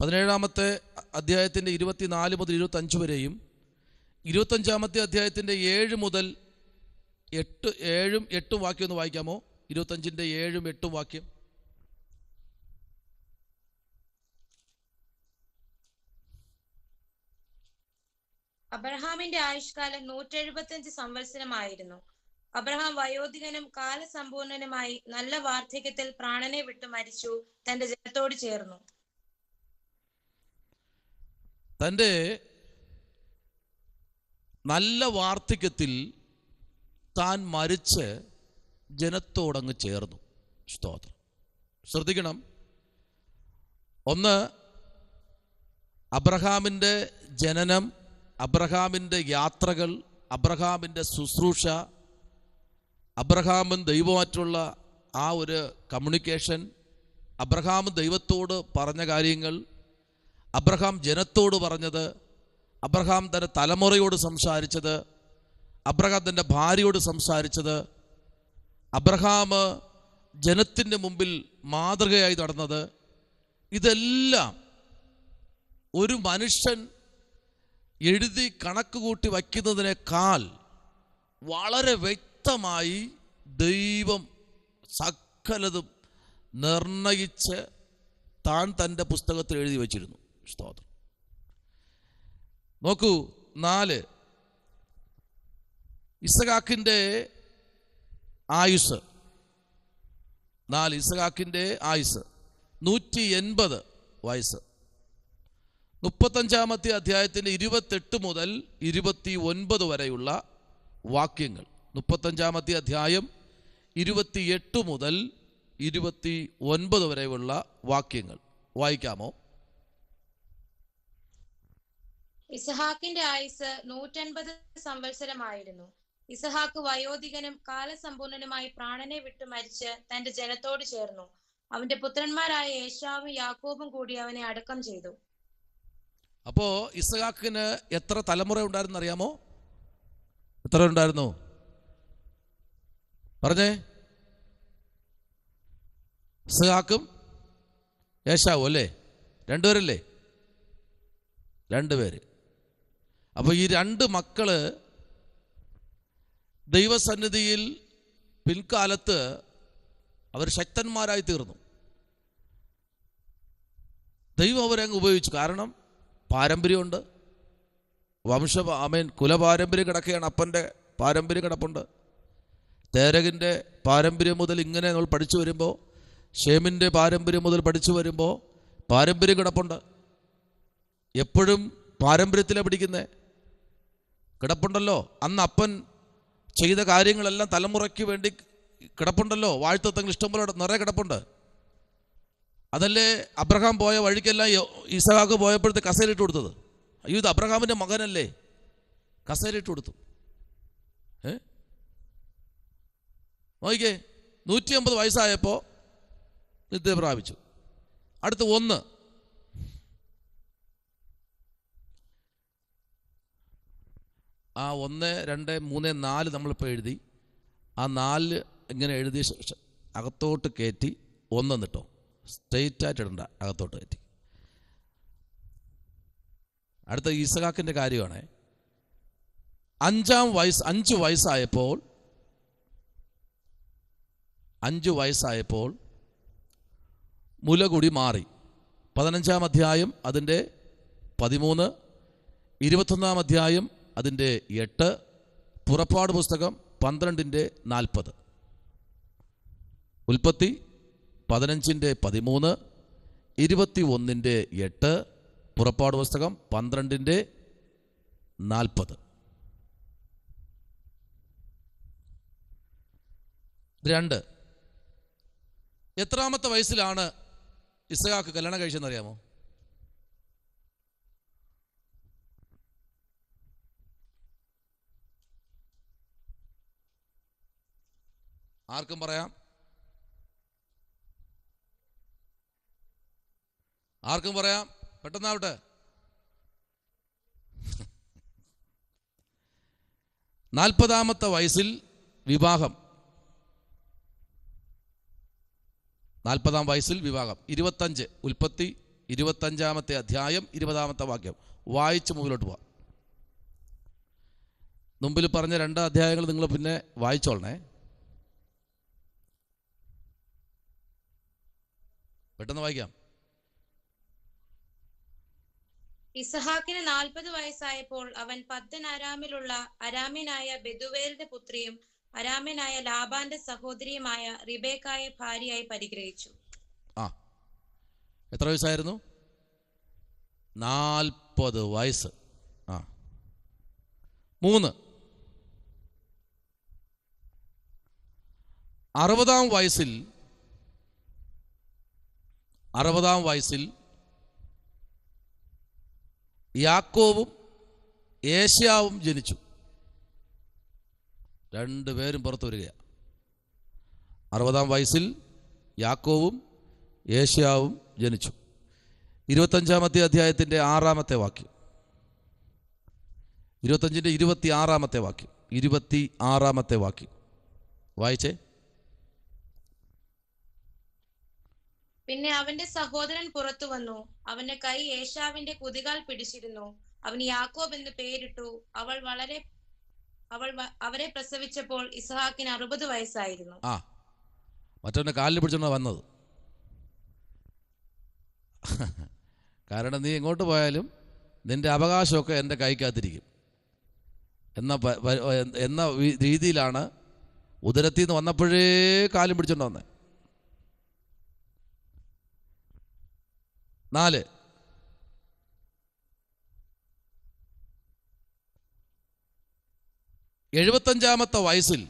17-ാമത്തെ അധ്യായത്തിൻ്റെ 24 മുതൽ 25 വരെയും 25-ാമത്തെ അധ്യായത്തിൻ്റെ 7 മുതൽ 8 വാക്യം ഒന്ന് വായിക്കാമോ? 25-ന്റെ 7-8 വാക്യം. അബ്രഹാമിന്റെ ആയുഷ്കാലം 175 സംവത്സരമായിരുന്നു. അബ്രഹാം വയോധികനും കാലസമ്പൂർണനുമായി നല്ല വാർദ്ധക്യത്തിൽ പ്രാണനെ വിട്ടു മരിച്ചു, തന്റെ ജനത്തോട് ചേർന്നു. തൻ്റെ നല്ല വാർദ്ധക്യത്തിൽ താൻ മരിച്ച് ജനത്തോടങ്ങ് ചേർന്നു. സ്തോത്രം. ശ്രദ്ധിക്കണം. 1, അബ്രഹാമിൻ്റെ ജനനം, അബ്രഹാമിൻ്റെ യാത്രകൾ, അബ്രഹാമിൻ്റെ ശുശ്രൂഷ, അബ്രഹാമും ദൈവമായിട്ടുള്ള ആ ഒരു കമ്മ്യൂണിക്കേഷൻ, അബ്രഹാം ദൈവത്തോട് പറഞ്ഞ കാര്യങ്ങൾ, അബ്രഹാം ജനത്തോട് പറഞ്ഞത്, അബ്രഹാം തൻ്റെ തലമുറയോട് സംസാരിച്ചത്, അബ്രഹാം തൻ്റെ ഭാര്യയോട് സംസാരിച്ചത്, അബ്രഹാം ജനത്തിൻ്റെ മുമ്പിൽ മാതൃകയായി നടന്നത്, ഇതെല്ലാം ഒരു മനുഷ്യൻ എഴുതി കണക്ക് കൂട്ടി വയ്ക്കുന്നതിനേക്കാൾ വളരെ വ്യക്തമായി ദൈവം സകലതും നിർണയിച്ച് താൻ തൻ്റെ പുസ്തകത്തിൽ എഴുതി വച്ചിരുന്നു. സ്തോത്രം. നോക്കൂ, 4 ഇസഹാക്കിൻ്റെ ആയുസ്. 4 ഇസഹാക്കിൻ്റെ ആയുസ് 180 വയസ്സ്. 35-ാമത്തെ അധ്യായത്തിൻ്റെ 28 മുതൽ 29 വരെയുള്ള വാക്യങ്ങൾ. 35-ാമത്തെ അധ്യായം 28 മുതൽ 29 വരെയുള്ള വാക്യങ്ങൾ വായിക്കാമോ? ഇസഹാക്കിന്റെ ആയുസ് 180 സംവത്സരമായിരുന്നു. ഇസഹാക്ക് വയോധികനും കാലസമ്പൂർണനുമായി പ്രാണനെ വിട്ടു മരിച്ച് തന്റെ ജനത്തോട് ചേർന്നു. അവന്റെ പുത്രന്മാരായ ഏശാവും യാക്കോബും കൂടി അവനെ അടക്കം ചെയ്തു. അപ്പോ ഇസഹാക്കിന് എത്ര തലമുറ ഉണ്ടായിരുന്നു അറിയാമോ? എത്ര ഉണ്ടായിരുന്നു പറഞ്ഞേ? ഇസഹാക്കും ഏശാവും അല്ലേ? 2 പേരല്ലേ? 2 പേര്. അപ്പൊ ഈ 2 മക്കള് ദൈവസന്നിധിയിൽ പിൽക്കാലത്ത് അവർ ശക്തന്മാരായി തീർന്നു. ദൈവം അവരെ അങ്ങ് ഉപയോഗിച്ചു. കാരണം പാരമ്പര്യമുണ്ട്, കുലപാരമ്പര്യം കിടക്കുകയാണ്. അപ്പൻ്റെ പാരമ്പര്യം കിടപ്പുണ്ട്. തേരകിൻ്റെ പാരമ്പര്യം മുതൽ ഇങ്ങനെ നമ്മൾ പഠിച്ചു വരുമ്പോൾ, ഷേമിൻ്റെ പാരമ്പര്യം മുതൽ പഠിച്ചു വരുമ്പോൾ പാരമ്പര്യം കിടപ്പുണ്ട്. എപ്പോഴും പാരമ്പര്യത്തിലാണ് പിടിക്കുന്നത്. കിടപ്പുണ്ടല്ലോ. അന്ന് അപ്പൻ ചെയ്ത കാര്യങ്ങളെല്ലാം തലമുറയ്ക്ക് വേണ്ടി കിടപ്പുണ്ടല്ലോ. വാഴ്ത്തത്തങ്ങൾ ഇഷ്ടംപോലെ നിറയെ കിടപ്പുണ്ട്. അതല്ലേ അബ്രഹാം പോയ വഴിക്കെല്ലാം ഇസഹാക്ക് പോയപ്പോഴത്തെ കസേരയിട്ട് കൊടുത്തത്. അയ്യോ, ഇത് അബ്രഹാമിൻ്റെ മകനല്ലേ, കസേരയിട്ട് കൊടുത്തു. നോക്കിക്കേ, 150 വയസ്സായപ്പോൾ നിത്യ പ്രാപിച്ചു. അടുത്ത് 1 ആ 1, 2, 3, 4 നമ്മളിപ്പോൾ എഴുതി. ആ 4 ഇങ്ങനെ എഴുതിയ ശേഷം അകത്തോട്ട് കയറ്റി 1 എന്നിട്ടോ. സ്ട്രെയിറ്റായിട്ട് ഇടണ്ട, അകത്തോട്ട് കയറ്റി. അടുത്ത ഇസഹാക്കിൻ്റെ കാര്യമാണ്. 5 വയസ്സായപ്പോൾ മുലകുടി മാറി. 15-ാം അധ്യായം അതിൻ്റെ 13, 21-ാം അധ്യായം അതിൻ്റെ 8, പുറപ്പാട് പുസ്തകം 12-ന്റെ 40, ഉൽപ്പത്തി 15-ന്റെ 13, 21-ന്റെ 8, പുറപ്പാട് പുസ്തകം 12-ന്റെ 40. 2 എത്രാമത്തെ വയസ്സിലാണ് ഇസഹാക്ക് കല്യാണം കഴിച്ചെന്നറിയാമോ? ആർക്കും പറയാം? ആർക്കും പറയാം? പെട്ടെന്നാവട്ടെ. 40-ാമത്തെ വയസ്സിൽ വിവാഹം. 40-ാം വയസ്സിൽ വിവാഹം. 25, ഉൽപ്പത്തി 25-ാമത്തെ അധ്യായം 20-ാമത്തെ വാക്യം വായിച്ച് മുമ്പിലോട്ട് പോവാം. മുമ്പിൽ പറഞ്ഞ 2 അധ്യായങ്ങൾ നിങ്ങൾ പിന്നെ വായിച്ചോളണേ. പെട്ടെന്ന് വായിക്കാം. ഇസഹാക്കിന് 40 വയസ്സായപ്പോൾ അവൻ പദ്ദൻ അരാമിലുള്ള അരാമ്യനായ ബെതുവേലിന്റെ പുത്രിയും അരാമ്യനായ ലാബാന്റെ സഹോദരിയുമായ റിബേക്കായെ ഭാര്യയായി പരിഗ്രഹിച്ചു. എത്ര വയസ്സായിരുന്നു? 40 വയസ്സ്. 3 60-ാം വയസ്സിൽ യാക്കോബും ഏശാവും ജനിച്ചു. 2 പേരും പുറത്തു വരികയാണ്. 60-ാം വയസ്സിൽ യാക്കോബും ഏശാവും ജനിച്ചു. 25-ാമത്തെ അധ്യായത്തിൻ്റെ 6-ാമത്തെ വാക്യം, 25-ന്റെ 26-ാമത്തെ വാക്യം, 26-ാമത്തെ വാക്യം വായിച്ചേ. പിന്നെ അവന്റെ സഹോദരൻ പുറത്തു വന്നു. അവന്റെ കൈ ഏശാവിന്റെ കുതികാൽ പിടിച്ചിരുന്നു. അവന് യാക്കോബ് എന്ന് പേരിട്ടു. അവരെ പ്രസവിച്ചപ്പോൾ ഇസഹാക്കിന് 60 വയസ്സായിരുന്നു. മറ്റവന്റെ കാലിൽ പിടിച്ചോണ്ടാ വന്നത്. കാരണം നീ എങ്ങോട്ട് പോയാലും നിന്റെ അവകാശമൊക്കെ എൻ്റെ കൈക്കകത്തിരിക്കും എന്ന രീതിയിലാണ് ഉദരത്തിൽ നിന്ന് വന്നപ്പോഴേ കാലും പിടിച്ചോണ്ട് വന്നത്. 4, എഴുപത്തഞ്ചാമത്തെ വയസ്സിൽ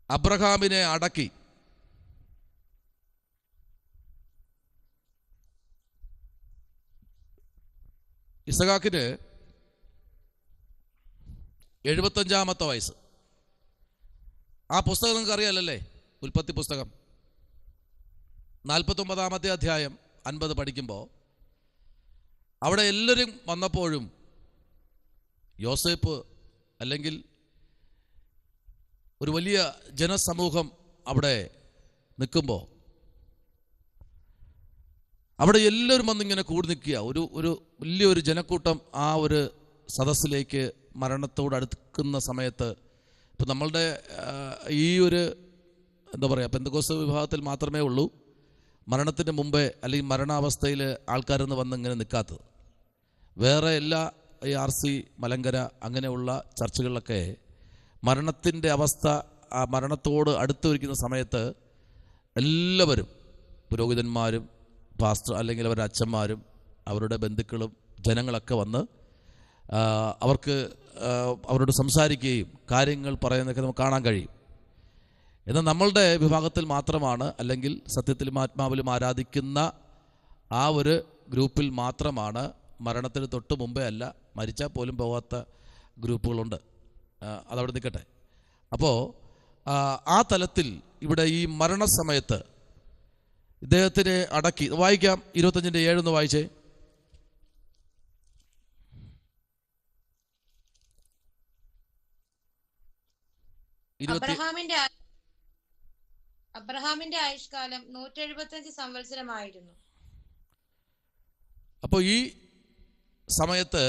അബ്രഹാമിനെ അടക്കി. ഇസഹാക്കിന് 75-ാമത്തെ വയസ്സ്. ആ പുസ്തകം നിങ്ങൾക്ക് അറിയാലല്ലേ, ഉൽപ്പത്തി പുസ്തകം 49-ാമത്തെ അധ്യായം 50 പഠിക്കുമ്പോൾ അവിടെ എല്ലാവരും വന്നപ്പോഴും യോസേപ്പ് അല്ലെങ്കിൽ ഒരു വലിയ ജനസമൂഹം അവിടെ നിൽക്കുമ്പോൾ അവിടെ എല്ലാവരും വന്നിങ്ങനെ കൂടി നിൽക്കുക. ഒരു വലിയൊരു ജനക്കൂട്ടം ആ ഒരു സദസ്സിലേക്ക് മരണത്തോട് അടുക്കുന്ന സമയത്ത്, ഇപ്പം നമ്മളുടെ ഈ ഒരു എന്താ പറയുക, പെന്തക്കോസ്ത് വിഭാഗത്തിൽ മാത്രമേ ഉള്ളൂ മരണത്തിന് മുമ്പേ അല്ലെങ്കിൽ മരണാവസ്ഥയിൽ ആൾക്കാരൊന്ന് വന്ന് ഇങ്ങനെ നിൽക്കാത്തത്. വേറെ എല്ലാ ഈ RC മലങ്കര അങ്ങനെയുള്ള ചർച്ചുകളിലൊക്കെ മരണത്തിൻ്റെ അവസ്ഥ, ആ മരണത്തോട് അടുത്ത് വയ്ക്കുന്ന സമയത്ത് എല്ലാവരും പുരോഹിതന്മാരും പാസ്റ്റർ അല്ലെങ്കിൽ അവരുടെ അച്ഛന്മാരും അവരുടെ ബന്ധുക്കളും ജനങ്ങളൊക്കെ വന്ന് അവർക്ക് അവരോട് സംസാരിക്കുകയും കാര്യങ്ങൾ പറയുന്നതൊക്കെ നമുക്ക് കാണാൻ കഴിയും. എന്നാൽ നമ്മളുടെ വിഭാഗത്തിൽ മാത്രമാണ്, അല്ലെങ്കിൽ സത്യത്തിലും ആത്മാവിലും ആരാധിക്കുന്ന ആ ഒരു ഗ്രൂപ്പിൽ മാത്രമാണ് മരണത്തിന് തൊട്ട് മുമ്പേ അല്ല, മരിച്ചാൽ പോലും പോകാത്ത ഗ്രൂപ്പുകളുണ്ട്. അതവിടെ നിൽക്കട്ടെ. അപ്പോൾ ആ തലത്തിൽ ഇവിടെ ഈ മരണസമയത്ത് ഇദ്ദേഹത്തിനെ അടക്കി. വായിക്കാം, 25-7 വായിച്ചേ. അബ്രഹാമിന്റെ ആയുഷ്കാലം 175 സംവത്സരമായിരുന്നു. അപ്പോൾ ഈ സമയത്ത്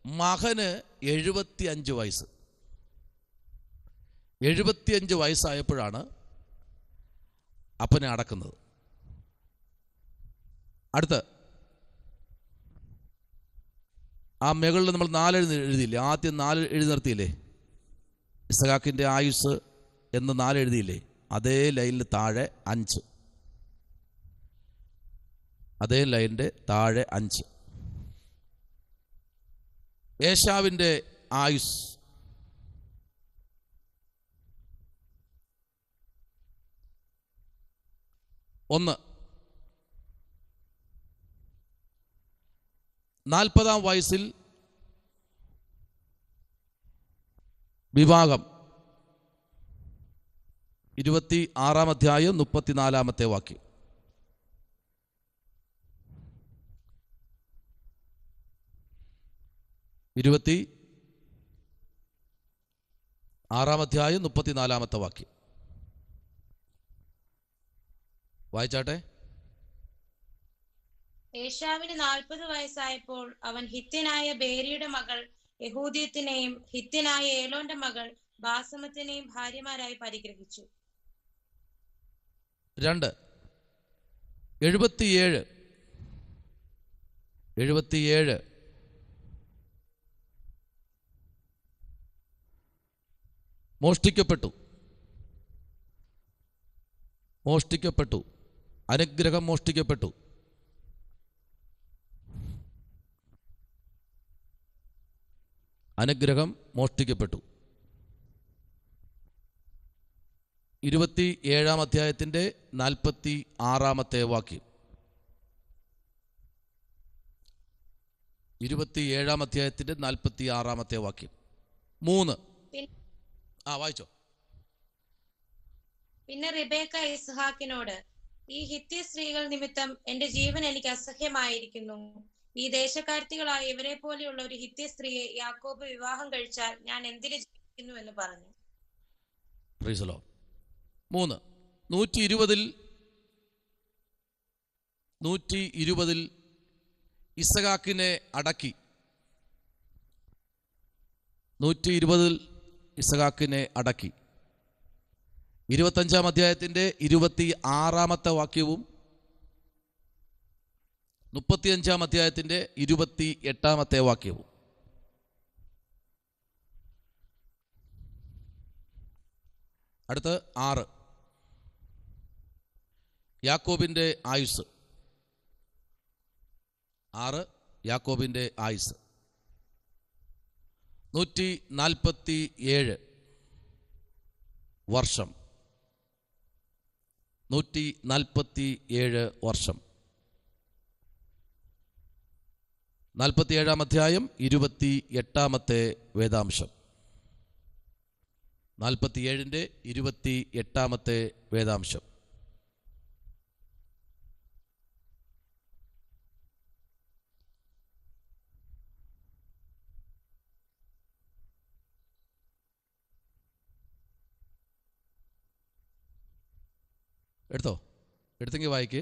മകന് 75 വയസ്സ്. 75 വയസ്സായപ്പോഴാണ് അപ്പനെ അടക്കുന്നത്. അടുത്ത് ആ മുകളിൽ നമ്മൾ 4 എഴുതിയില്ലേ, ആദ്യം 4 എഴുതി നിർത്തിയില്ലേ, ഇസഹാക്കിൻ്റെ ആയുസ് എന്ന് 4 എഴുതിയില്ലേ, അതേ ലൈനിൽ താഴെ 5, അതേ ലൈനിൻ്റെ താഴെ 5. ഏശാവിൻ്റെ ആയുസ് 1. 40-ാം വയസ്സിൽ വിവാഹം. 26-ാം അധ്യായം 34-ാമത്തെ വാക്യം. ആറാം അധ്യായം 34-ാമത്തെ വാക്യം വായിച്ചാട്ടെ. ഏശാവിന് 40 വയസ്സായപ്പോൾ അവൻ ഹിത്യനായ ബേരിയുടെ മകൾ യഹൂദ്യത്തിനെയും ഹിത്യനായ ഏലോന്റെ മകൾ ബാസമത്തിനെയും ഭാര്യമാരായി പരിഗ്രഹിച്ചു. 2. 77 മോഷ്ടിക്കപ്പെട്ടു. അനുഗ്രഹം മോഷ്ടിക്കപ്പെട്ടു. അനുഗ്രഹം മോഷ്ടിക്കപ്പെട്ടു. 27-ാം അധ്യായത്തിൻ്റെ 46-ാമത്തെ വാക്യം. 27-ാം അധ്യായത്തിൻ്റെ 46-ാമത്തെ വാക്യം. 3. വായിച്ചോ. പിന്നെ റിബേക്ക ഇസ്ഹാക്കിനോട്, ഈ ഹിത്യ സ്ത്രീകൾ നിമിത്തം എന്റെ ജീവൻ എനിക്ക് അസഹ്യമായിരിക്കുന്നു. ഈ ദേശക്കാർത്തികളായ ഇവരെ പോലെയുള്ള ഒരു ഹിത്യ സ്ത്രീയെ യാക്കോബ് വിവാഹം കഴിച്ചാൽ ഞാൻ എന്തിനു ജീവിക്കുന്നു എന്ന് പറഞ്ഞു. 3. 120-ൽ ഇസഹാക്കിനെ അടക്കി. 120-ൽ ഇസഹാക്കിനെ അടക്കി. 25-ാം അധ്യായത്തിൻ്റെ 26-ാമത്തെ വാക്യവും 35-ാം അധ്യായത്തിൻ്റെ 28-ാമത്തെ വാക്യവും. അടുത്ത് 6, യാക്കോബിൻ്റെ ആയുസ്. 6, യാക്കോബിൻ്റെ ആയുസ്. 147 വർഷം. 147 വർഷം. 47-ാം അധ്യായം 28-ാമത്തെ വേദാംശം. 47-ന്റെ 28-ാമത്തെ വേദാംശം. എടുത്തെങ്കിൽ വായിക്ക്,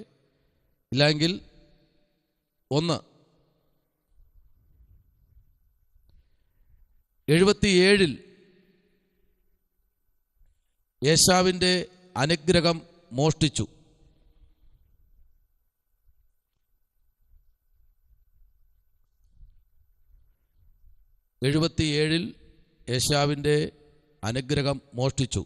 ഇല്ലെങ്കിൽ 1. 77 ഏശാവിൻ്റെ അനുഗ്രഹം മോഷ്ടിച്ചു. 77 ഏശാവിൻ്റെ അനുഗ്രഹം മോഷ്ടിച്ചു.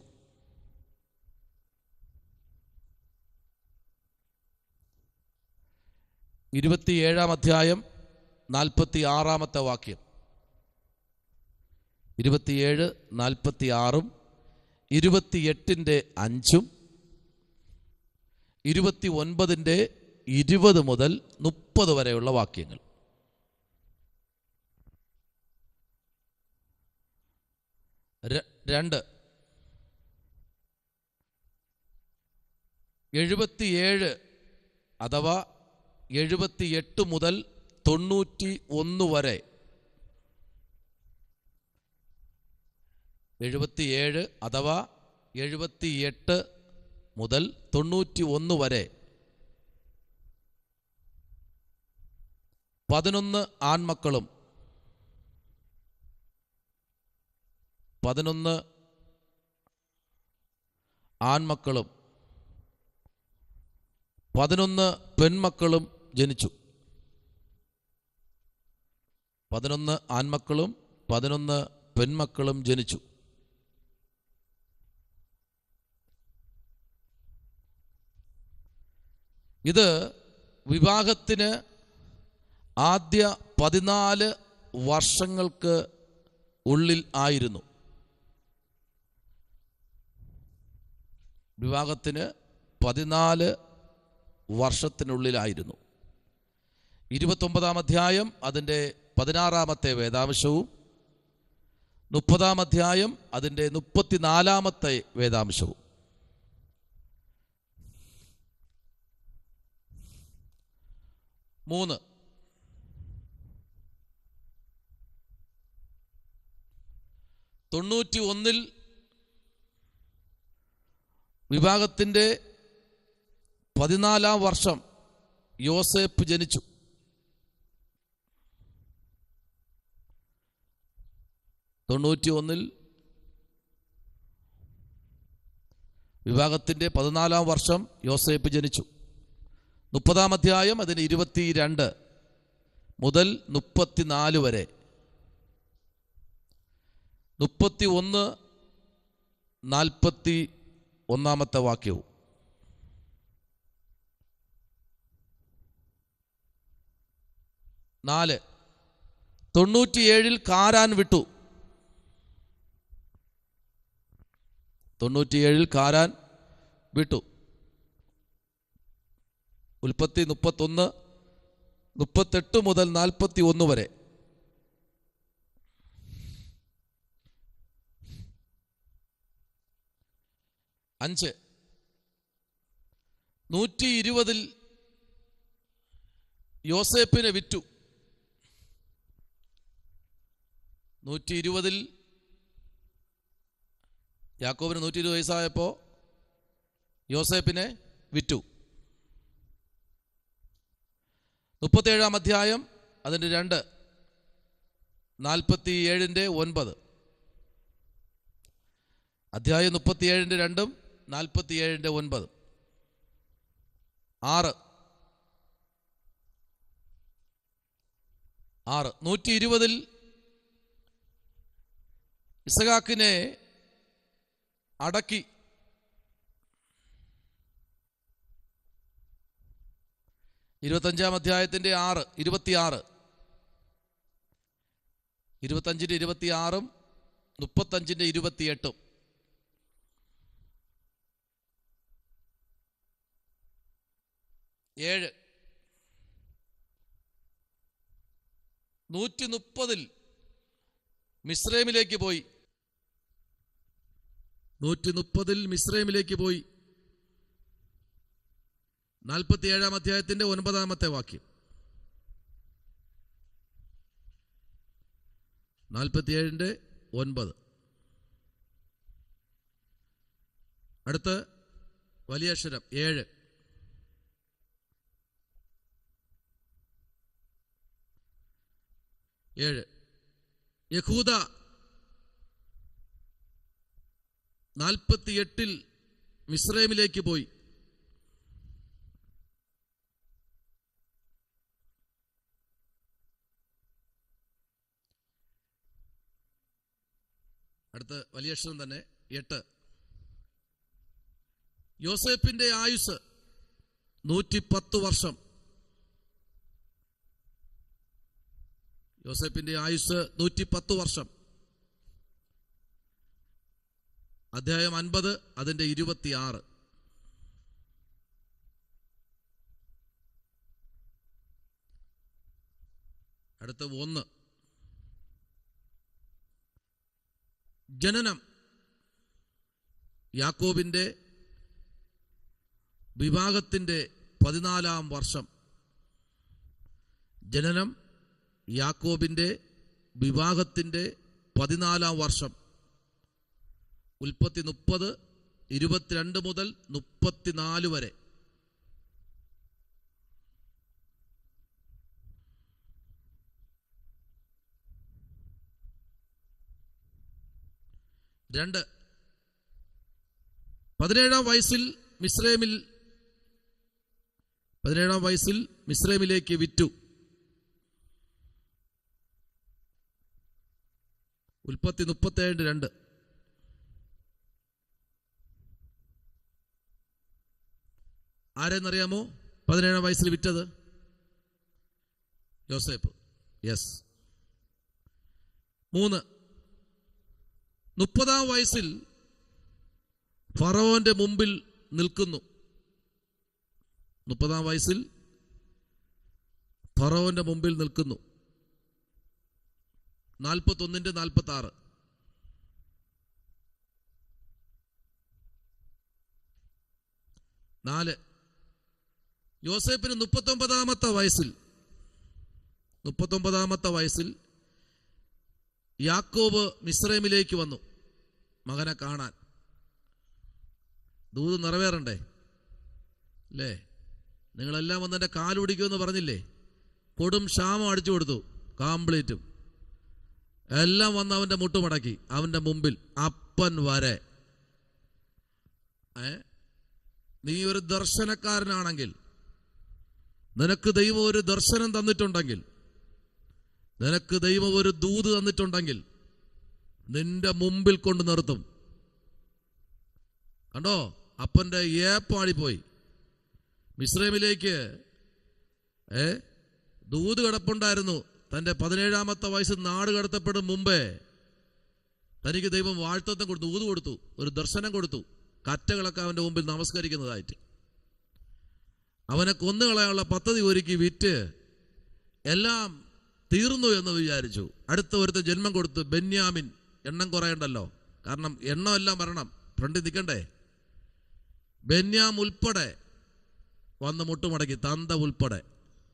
27-ാം അധ്യായം 46-ാമത്തെ വാക്യം. 27, 46, 28-ന്റെ 5, 29-ന്റെ 20 മുതൽ 30 വരെയുള്ള വാക്യങ്ങൾ. രണ്ട് 77 അഥവാ 78 മുതൽ 91 വരെ. 77 അഥവാ 78 മുതൽ 91 വരെ 11 ആൺമക്കളും 11 ആൺമക്കളും 11 പെൺമക്കളും ജനിച്ചു. 11 ആൺമക്കളും 11 പെൺമക്കളും ജനിച്ചു. ഇത് വിവാഹത്തിന് ആദ്യ 14 വർഷങ്ങൾക്ക് ഉള്ളിൽ ആയിരുന്നു. വിവാഹത്തിന് 14 വർഷത്തിനുള്ളിലായിരുന്നു. 29-ാം അധ്യായം അതിൻ്റെ 16-ാമത്തെ വേദാംശവും 30-ാം അധ്യായം അതിൻ്റെ 34-ാമത്തെ വേദാംശവും. മൂന്ന് 91 വിവാഹത്തിൻ്റെ 14-ാം വർഷം യോസേപ്പ് ജനിച്ചു. 91 വിവാഹത്തിൻ്റെ 14-ാം വർഷം യോസേപ്പ് ജനിച്ചു. 30-ാം അധ്യായം അതിന് 22 മുതൽ 34 വരെ. 31, 41-ാമത്തെ വാക്യവും. 4 97 കാരാൻ വിട്ടു. 97 കാരാൻ വിട്ടു. ഉൽപ്പത്തി 31, 38 മുതൽ 41 വരെ. 5 120 യോസേപ്പിനെ വിറ്റു. 120 യാക്കോബിന് 120 വയസ്സായപ്പോൾ യോസേപ്പിനെ വിറ്റു. 37-ാം അധ്യായം അതിൻ്റെ 2, 47-ന്റെ 9. അധ്യായം 37-ന്റെ 2, 47:9. 6 120 ഇസഹാക്കിനെ അടക്കി. 25-ാം അധ്യായത്തിന്റെ 6, 26, 25-ന്റെ 26, 35-ന്റെ 28. 7 130 മിസ്രൈമിലേക്ക് പോയി. 130 മിസ്രൈമിലേക്ക് പോയി. 47-ാം അധ്യായത്തിന്റെ 9-ാമത്തെ വാക്യം. 47-ന്റെ 9. അടുത്ത് വലിയ അക്ഷരം 7. 7 യഹൂദ 48 മിസ്രൈമിലേക്ക് പോയി. അടുത്ത വലിയ അക്ഷരം തന്നെ 8. യോസേപ്പിന്റെ ആയുസ് 110 വർഷം. യോസേപ്പിന്റെ ആയുസ് 110 വർഷം. അധ്യായം 50, അതിന്റെ 26. അടുത്ത 1. ജനനം യാക്കോബിന്റെ വിവാഹത്തിന്റെ 14-ാം വർഷം. ജനനം യാക്കോബിന്റെ വിവാഹത്തിന്റെ 14-ാം വർഷം. ഉൽപ്പത്തി 30, 22 മുതൽ 34 വരെ. 2 17-ാം വയസ്സിൽ മിസ്രൈമിലേക്ക് വിറ്റു. ഉൽപ്പത്തി 37:2. ആരെന്നറിയാമോ 17-ാം വയസ്സിൽ വിറ്റത്? യോസേപ്പ്. യെസ്. 3 30-ാം വയസ്സിൽ ഫറവോന്റെ മുമ്പിൽ നിൽക്കുന്നു. 30-ാം വയസ്സിൽ ഫറവോന്റെ മുമ്പിൽ നിൽക്കുന്നു. 41-46. 4 യോസേപ്പിന് 39-ാമത്തെ വയസ്സിൽ യാക്കോബ് മിസ്രൈമിലേക്ക് വന്നു മകനെ കാണാൻ. ദൂത് നിറവേറണ്ടേ അല്ലേ? നിങ്ങളെല്ലാം വന്ന് എൻ്റെ കാലുപിടിക്കുമെന്ന് പറഞ്ഞില്ലേ? കൊടും ക്ഷാമം അടിച്ചു കൊടുത്തു. കംപ്ലീറ്റും എല്ലാം വന്ന് അവൻ്റെ മുട്ടുമടക്കി അവൻ്റെ മുമ്പിൽ അപ്പൻ വരെ. നീ ഒരു ദർശനക്കാരനാണെങ്കിൽ, നിനക്ക് ദൈവം ഒരു ദർശനം തന്നിട്ടുണ്ടെങ്കിൽ, നിനക്ക് ദൈവം ഒരു ദൂത് തന്നിട്ടുണ്ടെങ്കിൽ നിന്റെ മുമ്പിൽ കൊണ്ട് നിർത്തും. കണ്ടോ, അപ്പൻ്റെ ഏപ്പാടിപ്പോയി. മിസ്രൈമിലേക്ക് ദൂത് കിടപ്പുണ്ടായിരുന്നു. തൻ്റെ 17-ാമത്തെ വയസ്സിൽ നാട് കടത്തപ്പെടും മുമ്പേ തനിക്ക് ദൈവം വാഴ്ത്തത്വം കൊടുത്തു, ദൂത് കൊടുത്തു, ഒരു ദർശനം കൊടുത്തു. കറ്റകളൊക്കെ അവൻ്റെ മുമ്പിൽ നമസ്കരിക്കുന്നതായിട്ട്. അവനെ കൊന്നുകളയാനുള്ള പദ്ധതി ഒരുക്കി വിറ്റ് എല്ലാം തീർന്നു എന്ന് വിചാരിച്ചു. അടുത്ത ഒരുത്ത ജന്മം കൊടുത്തു, ബെന്യാമിൻ. എണ്ണം കുറയണ്ടല്ലോ, കാരണം എണ്ണം എല്ലാം വരണം, ഫ്രണ്ടിൽ നിൽക്കണ്ടേ. ബെന്യാം ഉൾപ്പെടെ വന്ന് മുട്ടുമടക്കി, തന്ത ഉൾപ്പെടെ.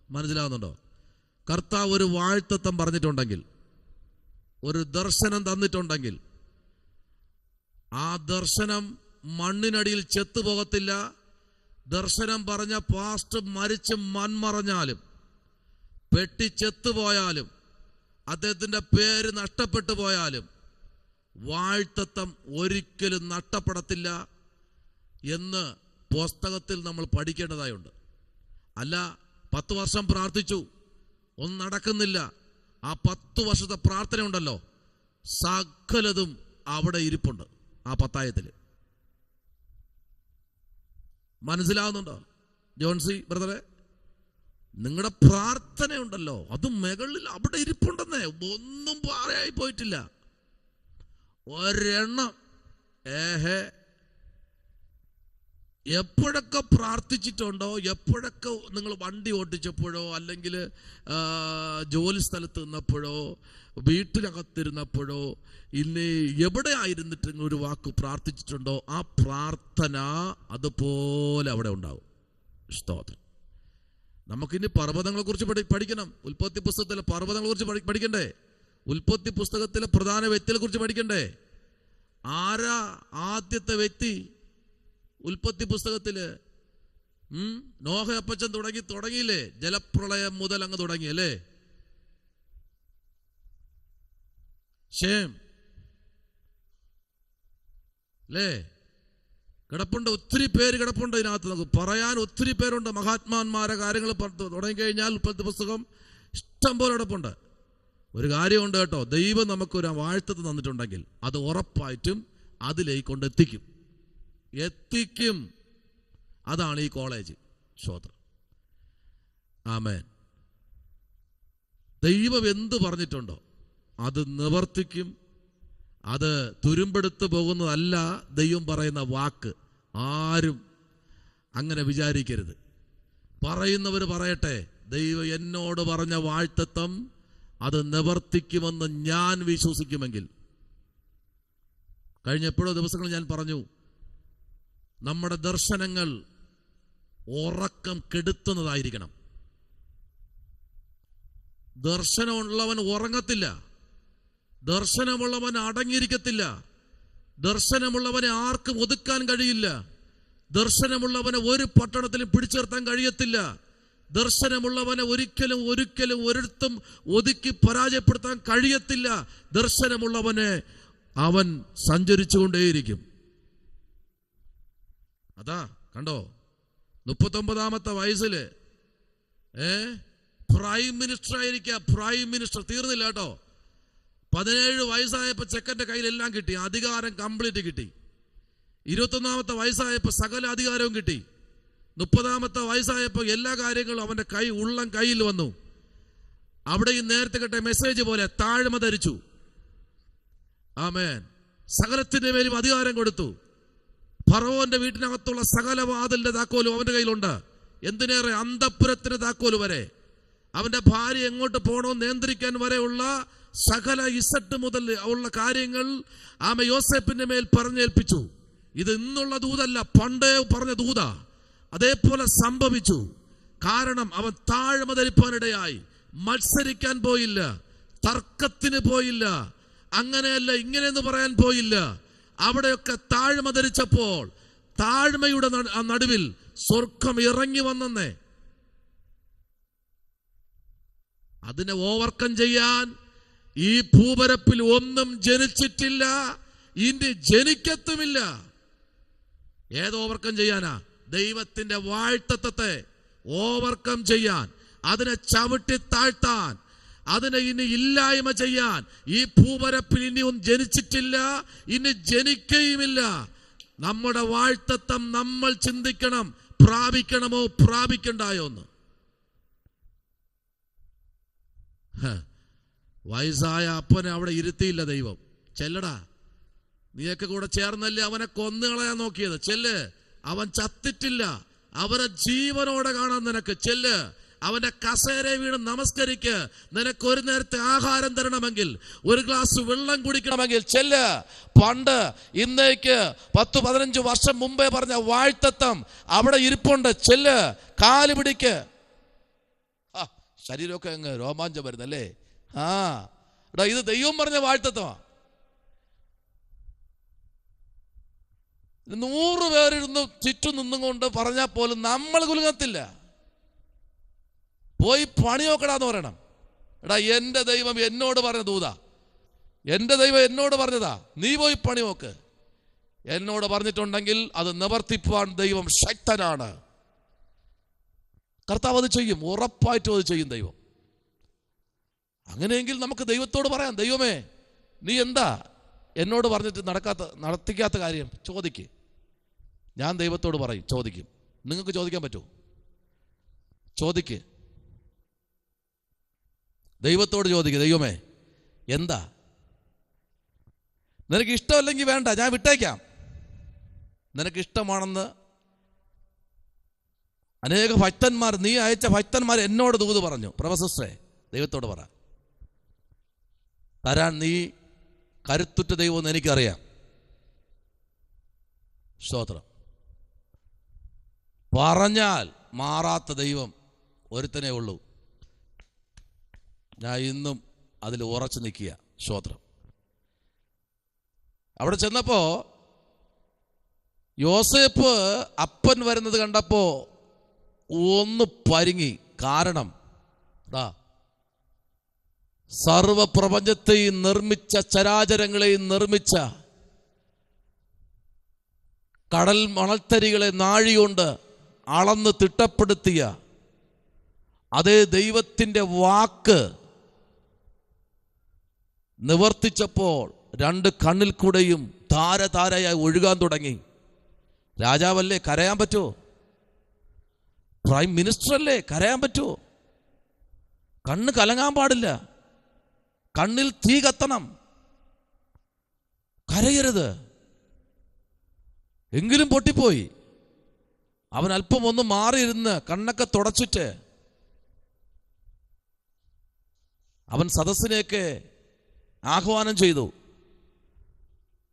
മനസ്സിലാവുന്നുണ്ടോ? കർത്താവ് ഒരു വാഴ്ത്തത്വം പറഞ്ഞിട്ടുണ്ടെങ്കിൽ, ഒരു ദർശനം തന്നിട്ടുണ്ടെങ്കിൽ, ആ ദർശനം മണ്ണിനടിയിൽ ചെത്തുപോകത്തില്ല. ദർശനം പറഞ്ഞ പാസ്റ്റ് മരിച്ച് മൺമറഞ്ഞാലും, പെട്ടിച്ചെത്തുപോയാലും, അദ്ദേഹത്തിൻ്റെ പേര് നഷ്ടപ്പെട്ടു പോയാലും വാഴ്ത്തത്വം ഒരിക്കലും നഷ്ടപ്പെടത്തില്ല. എന്ന് പുസ്തകത്തിൽ നമ്മൾ പഠിക്കേണ്ടതായുണ്ട്. അല്ല 10 വർഷം പ്രാർത്ഥിച്ചു, ഒന്നും നടക്കുന്നില്ല. ആ 10 വർഷത്തെ പ്രാർത്ഥന ഉണ്ടല്ലോ, സകലതും അവിടെ ഇരിപ്പുണ്ട് ആ 10 മനസ്സിലാവുന്നുണ്ടോ ജോൺസി ബ്രദറെ? നിങ്ങളുടെ പ്രാർത്ഥന ഉണ്ടല്ലോ, അത് മുകളിൽ അവിടെ ഇരിപ്പുണ്ടെന്നേ, ഒന്നും പറയായി പോയിട്ടില്ല. ഒരെണ്ണം എപ്പോഴൊക്കെ പ്രാർത്ഥിച്ചിട്ടുണ്ടോ, എപ്പോഴൊക്കെ നിങ്ങൾ വണ്ടി ഓട്ടിച്ചപ്പോഴോ, അല്ലെങ്കിൽ ജോലി സ്ഥലത്ത് നിന്നപ്പോഴോ, വീട്ടിനകത്തിരുന്നപ്പോഴോ, ഇനി എവിടെ ആയിരുന്നിട്ട് ഒരു വാക്ക് പ്രാർത്ഥിച്ചിട്ടുണ്ടോ, ആ പ്രാർത്ഥന അതുപോലെ അവിടെ ഉണ്ടാവും. സ്തോത്രം. നമുക്കിനി പർവ്വതങ്ങളെ കുറിച്ച് പഠിക്കണം. ഉൽപ്പത്തി പുസ്തകത്തിലെ പർവ്വതങ്ങളെ കുറിച്ച് പഠിക്കണ്ടേ? ഉൽപ്പത്തി പുസ്തകത്തിലെ പ്രധാന വ്യക്തികളെ കുറിച്ച് പഠിക്കണ്ടേ? ആരാ ആദ്യത്തെ വ്യക്തി ഉൽപ്പത്തി പുസ്തകത്തില്? നോഹ അപ്പച്ചൻ തുടങ്ങിയില്ലേ? ജലപ്രളയം മുതൽ അങ്ങ് തുടങ്ങിയല്ലേ? ഷേം അല്ലേ? കിടപ്പുണ്ട്, ഒത്തിരി പേര് കിടപ്പുണ്ട് ഇതിനകത്ത്. നമുക്ക് പറയാൻ ഒത്തിരി പേരുണ്ട്. മഹാത്മാന്മാരെ കാര്യങ്ങൾ തുടങ്ങിക്കഴിഞ്ഞാൽ ഉൽപ്പത്തി പുസ്തകം ഇഷ്ടം പോലെ കിടപ്പുണ്ട്. ഒരു കാര്യമുണ്ട് കേട്ടോ, ദൈവം നമുക്കൊരു വാഴ്ത്തത്ത് തന്നിട്ടുണ്ടെങ്കിൽ അത് ഉറപ്പായിട്ടും അതിലേക്ക് എത്തിക്കും. അതാണ് ഈ കോളേജ്. സ്തോത്രം. ആമേൻ. ദൈവം എന്ത് പറഞ്ഞിട്ടുണ്ടോ അത് നിവർത്തിക്കും. അത് തുരുമ്പെടുത്ത് പോകുന്നതല്ല ദൈവം പറയുന്ന വാക്ക്. ആരും അങ്ങനെ വിചാരിക്കരുത്. പറയുന്നവർ പറയട്ടെ, ദൈവം എന്നോട് പറഞ്ഞ വാഴ്ത്തത്വം അത് നിവർത്തിക്കുമെന്ന് ഞാൻ വിശ്വസിക്കുമെങ്കിൽ. കഴിഞ്ഞ എപ്പോഴോ ദിവസങ്ങൾ ഞാൻ പറഞ്ഞു, നമ്മുടെ ദർശനങ്ങൾ ഉറക്കം കെടുത്തുന്നതായിരിക്കണം. ദർശനമുള്ളവൻ ഉറങ്ങത്തില്ല, ദർശനമുള്ളവൻ അടങ്ങിയിരിക്കത്തില്ല, ദർശനമുള്ളവനെ ആർക്കും ഒതുക്കാൻ കഴിയില്ല, ദർശനമുള്ളവനെ ഒരു പട്ടണത്തിലും പിടിച്ചു നിർത്താൻ കഴിയത്തില്ല, ദർശനമുള്ളവനെ ഒരിക്കലും ഒരിടത്തും ഒതുക്കി പരാജയപ്പെടുത്താൻ കഴിയത്തില്ല. ദർശനമുള്ളവനെ അവൻ സഞ്ചരിച്ചുകൊണ്ടേയിരിക്കും. അതാ കണ്ടോ, 39-ാമത്തെ വയസ്സില് പ്രൈം മിനിസ്റ്റർ ആയിരിക്കുക. പ്രൈം മിനിസ്റ്റർ തീർന്നില്ല കേട്ടോ. 17 വയസ്സായപ്പോ ചെക്കന്റെ കയ്യിൽ എല്ലാം കിട്ടി, അധികാരം കംപ്ലീറ്റ് കിട്ടി. 21-ാമത്തെ വയസ്സായപ്പോ സകല അധികാരവും കിട്ടി. 30-ാമത്തെ വയസ്സായപ്പോ എല്ലാ കാര്യങ്ങളും അവന്റെ ഉള്ളം കയ്യിൽ വന്നു. അവിടെയും നേരത്തെ കേട്ട മെസ്സേജ് പോലെ താഴ്മ ധരിച്ചു. ആമേൻ. സകലത്തിന്റെ മേലും അധികാരം കൊടുത്തു. ഫറവോന്റെ വീട്ടിനകത്തുള്ള സകല വാതിലിന്റെ താക്കോലും അവന്റെ കയ്യിലുണ്ട്. എന്തിനേറെ, അന്തഃപുരത്തിന്റെ താക്കോല് വരെ, അവന്റെ ഭാര്യ എങ്ങോട്ട് പോകണമെന്ന് നിയന്ത്രിക്കാൻ വരെയുള്ള സകല ഇസട്ട് മുതൽ ഉള്ള കാര്യങ്ങൾ യോസേപ്പിന്റെ മേൽ പറഞ്ഞേൽപ്പിച്ചു. ഇത് ഇന്നുള്ള ദൂതല്ല, പണ്ടേ പറഞ്ഞ ദൂത. അതേപോലെ സംഭവിച്ചു. കാരണം അവൻ താഴ്മ ധരിപ്പാനിടയായി. മത്സരിക്കാൻ പോയില്ല, തർക്കത്തിന് പോയില്ല, അങ്ങനെയല്ല ഇങ്ങനെയെന്ന് പറയാൻ പോയില്ല. അവിടെയൊക്കെ താഴ്മ ധരിച്ചപ്പോൾ താഴ്മയുടെ നടുവിൽ സ്വർഗം ഇറങ്ങി വന്നെന്നേ. അതിനെ ഓവർകം ചെയ്യാൻ ഈ ഭൂപരപ്പിൽ ഒന്നും ജനിച്ചിട്ടില്ല, ഇനി ജനിക്കത്തുമില്ല. ഏത് ഓവർകം ചെയ്യാനാ? ദൈവത്തിന്റെ വാഴ്ത്തത്വത്തെ ഓവർകം ചെയ്യാൻ, അതിനെ ചവിട്ടി താഴ്ത്താൻ, അതിനെ ഇനി ഇല്ലായ്മ ചെയ്യാൻ ഈ ഭൂപരപ്പിൽ ഇനിയും ജനിച്ചിട്ടില്ല, ഇനി ജനിക്കുകയുമില്ല. നമ്മുടെ വാഴ്ത്തത്വം നമ്മൾ ചിന്തിക്കണം, പ്രാപിക്കണമോ പ്രാപിക്കണ്ടായോ എന്ന്. വയസ്സായ അപ്പനെ അവിടെ ഇരുത്തിയില്ല ദൈവം. ചെല്ലടാ, നീയൊക്കെ കൂടെ ചേർന്നല്ലേ അവനെ കൊന്നുകളയാൻ നോക്കിയത്. ചെല്ല്, അവൻ ചത്തിട്ടില്ല, അവനെ ജീവനോടെ കാണാൻ നിനക്ക്. ചെല്ല്, അവന്റെ കസേര വീണ് നമസ്കരിക്ക്. നിനക്ക് ഒരു നേരത്തെ ആഹാരം തരണമെങ്കിൽ, ഒരു ഗ്ലാസ് വെള്ളം കുടിക്കണമെങ്കിൽ ചെല്ല്. പണ്ട് ഇന്നേക്ക് 10-15 വർഷം മുമ്പേ പറഞ്ഞ വാഴ്ത്തത്വം അവിടെ ഇരിപ്പുണ്ട്. ചെല്ല്, കാല് പിടിക്ക്. ശരീരമൊക്കെ അങ്ങ് രോമാഞ്ചം വരുന്നല്ലേ. എടാ, ഇത് ദൈവം പറഞ്ഞ വാഴ്ത്തത്വമാ. 100 പേരിരുന്ന് ചുറ്റും നിന്നും കൊണ്ട് പറഞ്ഞാൽ പോലും നമ്മൾ കുലുങ്ങത്തില്ല. പോയി പണി നോക്കടാന്ന് പറയണം. എടാ, എൻ്റെ ദൈവം എന്നോട് പറഞ്ഞ ദൂതാ, എൻ്റെ ദൈവം എന്നോട് പറഞ്ഞതാ, നീ പോയി പണി നോക്ക്. എന്നോട് പറഞ്ഞിട്ടുണ്ടെങ്കിൽ അത് നിവർത്തിപ്പാൻ ദൈവം ശക്തനാണ്. കർത്താവ് അത് ചെയ്യും, ഉറപ്പായിട്ടും അത് ചെയ്യും ദൈവം. അങ്ങനെയെങ്കിൽ നമുക്ക് ദൈവത്തോട് പറയാം, ദൈവമേ നീ എന്താ എന്നോട് പറഞ്ഞിട്ട് നടത്തിക്കാത്ത കാര്യം? ചോദിക്ക്. ഞാൻ ദൈവത്തോട് പറയും, ചോദിക്കും. നിങ്ങൾക്ക് ചോദിക്കാൻ പറ്റുമോ? ചോദിക്ക്, ദൈവത്തോട് ചോദിക്കുക, ദൈവമേ എന്താ? നിനക്ക് ഇഷ്ടമല്ലെങ്കിൽ വേണ്ട, ഞാൻ വിട്ടേക്കാം. നിനക്ക് ഇഷ്ടമാണെന്ന് അനേക ഭക്തന്മാർ, നീ അയച്ച ഭക്തന്മാർ എന്നോട് ദൂത് പറഞ്ഞു. പ്രൊഫസറെ ദൈവത്തോട് പറ, തരാൻ നീ കരുത്തുറ്റ ദൈവമെന്ന് എനിക്കറിയാം. സ്തോത്രം. പറഞ്ഞാൽ മാറാത്ത ദൈവം ഒരുത്തനേ ഉള്ളൂ. ഞാൻ ഇന്നും അതിൽ ഉറച്ചു നിൽക്കുക. സ്തോത്രം. അവിടെ ചെന്നപ്പോ യോസേപ്പ് അപ്പൻ വരുന്നത് കണ്ടപ്പോ ഒന്ന് പരിങ്ങി. കാരണം സർവപ്രപഞ്ചത്തെയും നിർമ്മിച്ച, ചരാചരങ്ങളെയും നിർമ്മിച്ച, കടൽ മണൽത്തരികളെ നാഴികൊണ്ട് അളന്ന് തിട്ടപ്പെടുത്തിയ അതേ ദൈവത്തിൻ്റെ വാക്ക് നിവർത്തിച്ചപ്പോൾ രണ്ട് കണ്ണിൽ കൂടെയും ധാരധാരയായി ഒഴുകാൻ തുടങ്ങി. രാജാവല്ലേ, കരയാൻ പറ്റുമോ? പ്രൈം മിനിസ്റ്റർ അല്ലേ, കരയാൻ പറ്റുമോ? കണ്ണ് കലങ്ങാൻ പാടില്ല, കണ്ണിൽ തീ കത്തണം, കരയരുത്. എങ്കിലും പൊട്ടിപ്പോയി. അവൻ അല്പം ഒന്ന് മാറിയിരുന്ന് കണ്ണൊക്കെ തുടച്ചിട്ട് അവൻ സദസ്സിനെയൊക്കെ ആഹ്വാനം ചെയ്തു.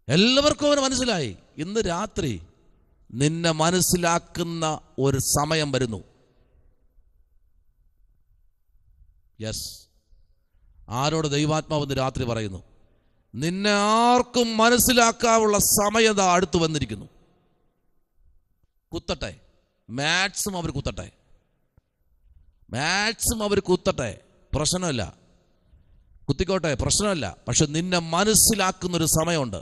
എല്ലാവർക്കും അവന് മനസ്സിലായി, ഇന്ന് രാത്രി നിന്നെ മനസ്സിലാക്കുന്ന ഒരു സമയം വരുന്നു. യെസ്, ആരോട് ദൈവാത്മാവ് ഇന്ന് രാത്രി പറയുന്നു? നിന്നെ ആർക്കും മനസ്സിലാക്കാനുള്ള സമയം അടുത്ത് വന്നിരിക്കുന്നു. കുത്തട്ടെ, മാക്സിമം അവർ കുത്തട്ടെ, മാക്സിമം അവർ കുത്തട്ടെ, പ്രശ്നമില്ല, കുത്തിക്കോട്ടെ, പ്രശ്നമില്ല. പക്ഷെ നിന്നെ മനസ്സിലാക്കുന്നൊരു സമയമുണ്ട്.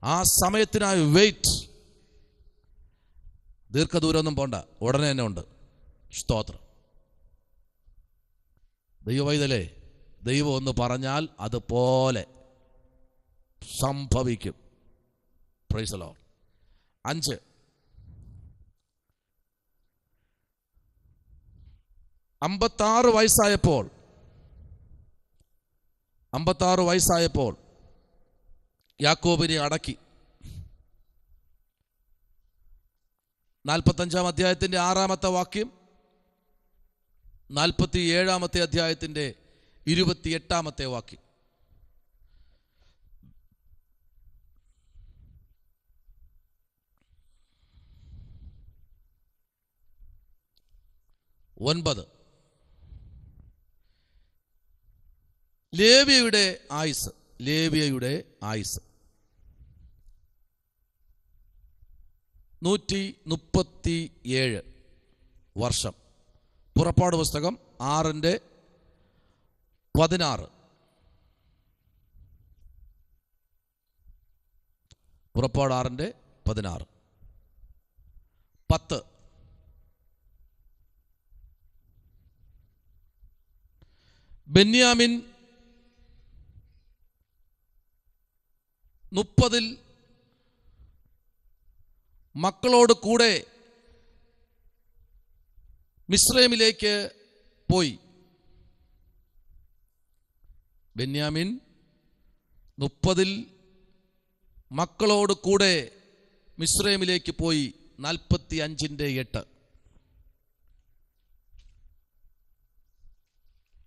ആ സമയത്തിനായി വെയിറ്റ്. ദീർഘദൂരമൊന്നും പോണ്ട, ഉടനെ തന്നെ ഉണ്ട്. സ്തോത്രം. ദൈവവൈതലേ, ദൈവം ഒന്ന് പറഞ്ഞാൽ അതുപോലെ സംഭവിക്കും. Price the Lord. 5, 56 വയസ്സായപ്പോൾ യാക്കോബിനെ അടക്കി. 45-ാം അധ്യായത്തിൻ്റെ 6-ാമത്തെ വാക്യം, 47-ാമത്തെ അധ്യായത്തിൻ്റെ 28-ാമത്തെ വാക്യം. ഒൻപത്, ലേവ്യയുടെ ആയുസ്. ലേവ്യയുടെ ആയുസ് 137 വർഷം. പുറപ്പാട് പുസ്തകം 6:16. പുറപ്പാട് 6:16. 10, ബെന്യാമിൻ 30 മക്കളോട് കൂടെ മിസ്രൈമിലേക്ക് പോയി. ബെന്യാമിൻ 30 മക്കളോട് കൂടെ മിസ്രൈമിലേക്ക് പോയി. 45-8.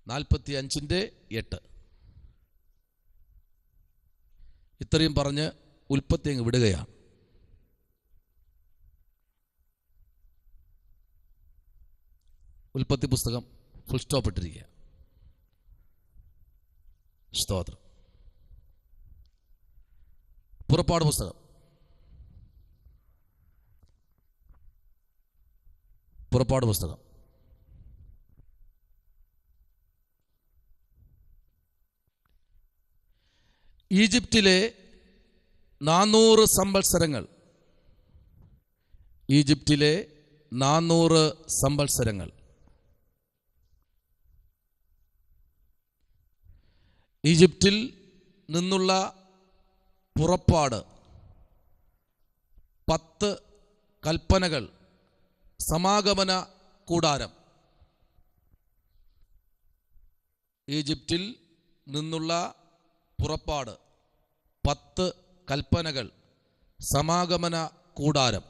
45-8. ഇത്രയും പറഞ്ഞ് ഉൽപ്പത്തി അങ്ങ് വിടുകയാണ്. ഉൽപ്പത്തി പുസ്തകം ഫുൾ സ്റ്റോപ്പ് ഇട്ടിരിക്കുക. സ്തോത്രം. പുറപ്പാട് പുസ്തകം. പുറപ്പാട് പുസ്തകം ഈജിപ്തിലെ 400 സംവത്സരങ്ങൾ. ഈജിപ്തിലെ 400 സംവത്സരങ്ങൾ. ഈജിപ്തിൽ നിന്നുള്ള പുറപ്പാട്, 10 കൽപ്പനകൾ, സമാഗമന കൂടാരം. ഈജിപ്തിൽ നിന്നുള്ള പുറപ്പാട്, 10 കൽപ്പനകൾ, സമാഗമന കൂടാരം.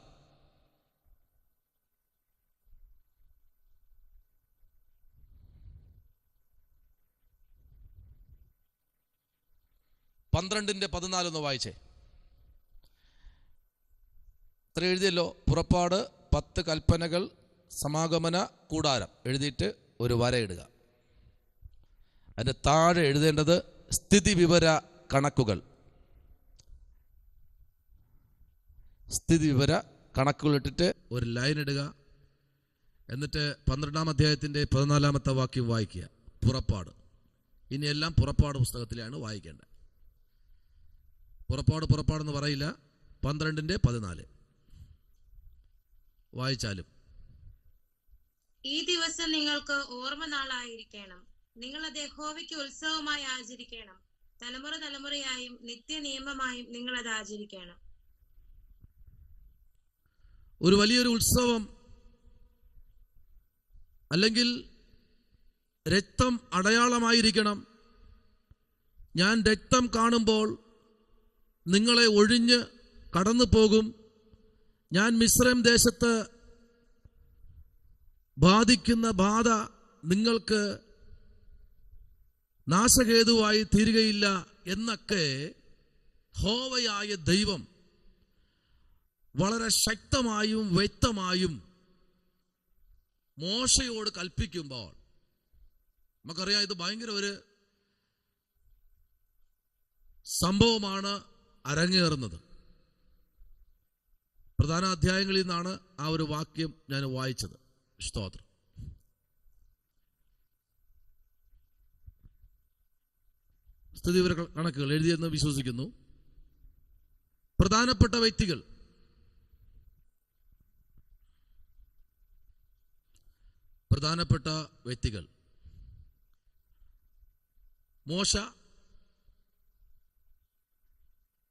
പന്ത്രണ്ടിന്റെ 14 ഒന്ന് വായിച്ചേ. ഇത്ര എഴുതിയല്ലോ. പുറപ്പാട്, 10 കൽപ്പനകൾ, സമാഗമന കൂടാരം എഴുതിയിട്ട് ഒരു വര ഇടുക. അതിൻ്റെ താഴെ എഴുതേണ്ടത് സ്ഥിതി വിവര കണക്കുകൾ. സ്ഥിതി വിവര കണക്കുകൾ ഇട്ടിട്ട് ഒരു ലൈൻ ഇടുക. എന്നിട്ട് 12-ാം അധ്യായത്തിൻ്റെ 14-ാമത്തെ വാക്യം വായിക്കുക. പുറപ്പാട്. ഇനിയെല്ലാം പുറപ്പാട് പുസ്തകത്തിലാണ് വായിക്കേണ്ടത്. പുറപ്പാടെന്ന് പറയില്ല. 12-ന്റെ 14 വായിച്ചാലും. ഈ ദിവസം നിങ്ങൾക്ക് ഓർമ്മ നാളായിരിക്കണം. നിങ്ങൾ അത് യഹോവയ്ക്ക് ഉത്സവമായി ആചരിക്കണം. തലമുറ തലമുറയായും നിത്യ നിയമമായും നിങ്ങൾ അത് ആചരിക്കണം. ഒരു വലിയൊരു ഉത്സവം, അല്ലെങ്കിൽ രക്തം അടയാളമായിരിക്കണം. ഞാൻ രക്തം കാണുമ്പോൾ നിങ്ങളെ ഒഴിഞ്ഞ് കടന്നു പോകും. ഞാൻ മിസ്രൈം ദേശത്ത് ബാധിക്കുന്ന ബാധ നിങ്ങൾക്ക് നാശഹേതുവായി തീരുകയില്ല എന്നൊക്കെ യഹോവയായ ദൈവം വളരെ ശക്തമായും വ്യക്തമായും മോശയോട് കൽപ്പിക്കുമ്പോൾ നമുക്കറിയാം, ഇത് ഭയങ്കര ഒരു സംഭവമാണ് അരങ്ങേറുന്നത്. പ്രധാന അധ്യായങ്ങളിൽ നിന്നാണ് ആ ഒരു വാക്യം ഞാൻ വായിച്ചത്. സ്തോത്രം. സ്ഥിതിവിവര കണക്കുകൾ എഴുതിയെന്ന് വിശ്വസിക്കുന്നു. പ്രധാനപ്പെട്ട വ്യക്തികൾ, മോശ,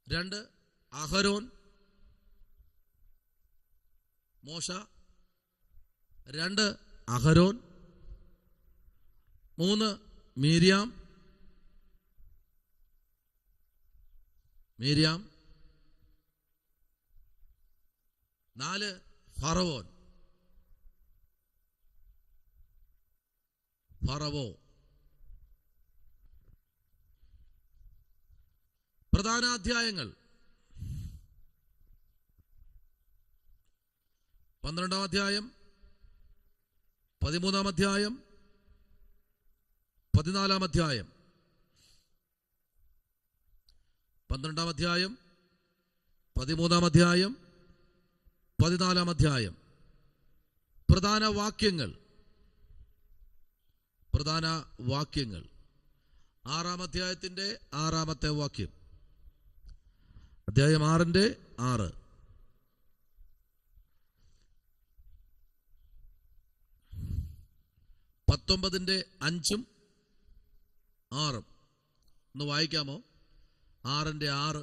2 അഹരോൻ. മോശ 2 അഹരോൻ. 3 മീരിയാം. 4 ഫറവോ. പ്രധാനാധ്യായങ്ങൾ 12-ാം അധ്യായം, 13-ാം അധ്യായം, 14-ാം അധ്യായം. 12-ാം അധ്യായം, 13-ാം അധ്യായം, 14-ാം അധ്യായം. പ്രധാന വാക്യങ്ങൾ 6-ാം അധ്യായത്തിൻ്റെ 6-ാമത്തെ വാക്യം. അധ്യായം 6-ന്റെ 6. 19-ന്റെ 5-ഉം 6-ഉം ഒന്ന് വായിക്കാമോ? 6-ന്റെ 6.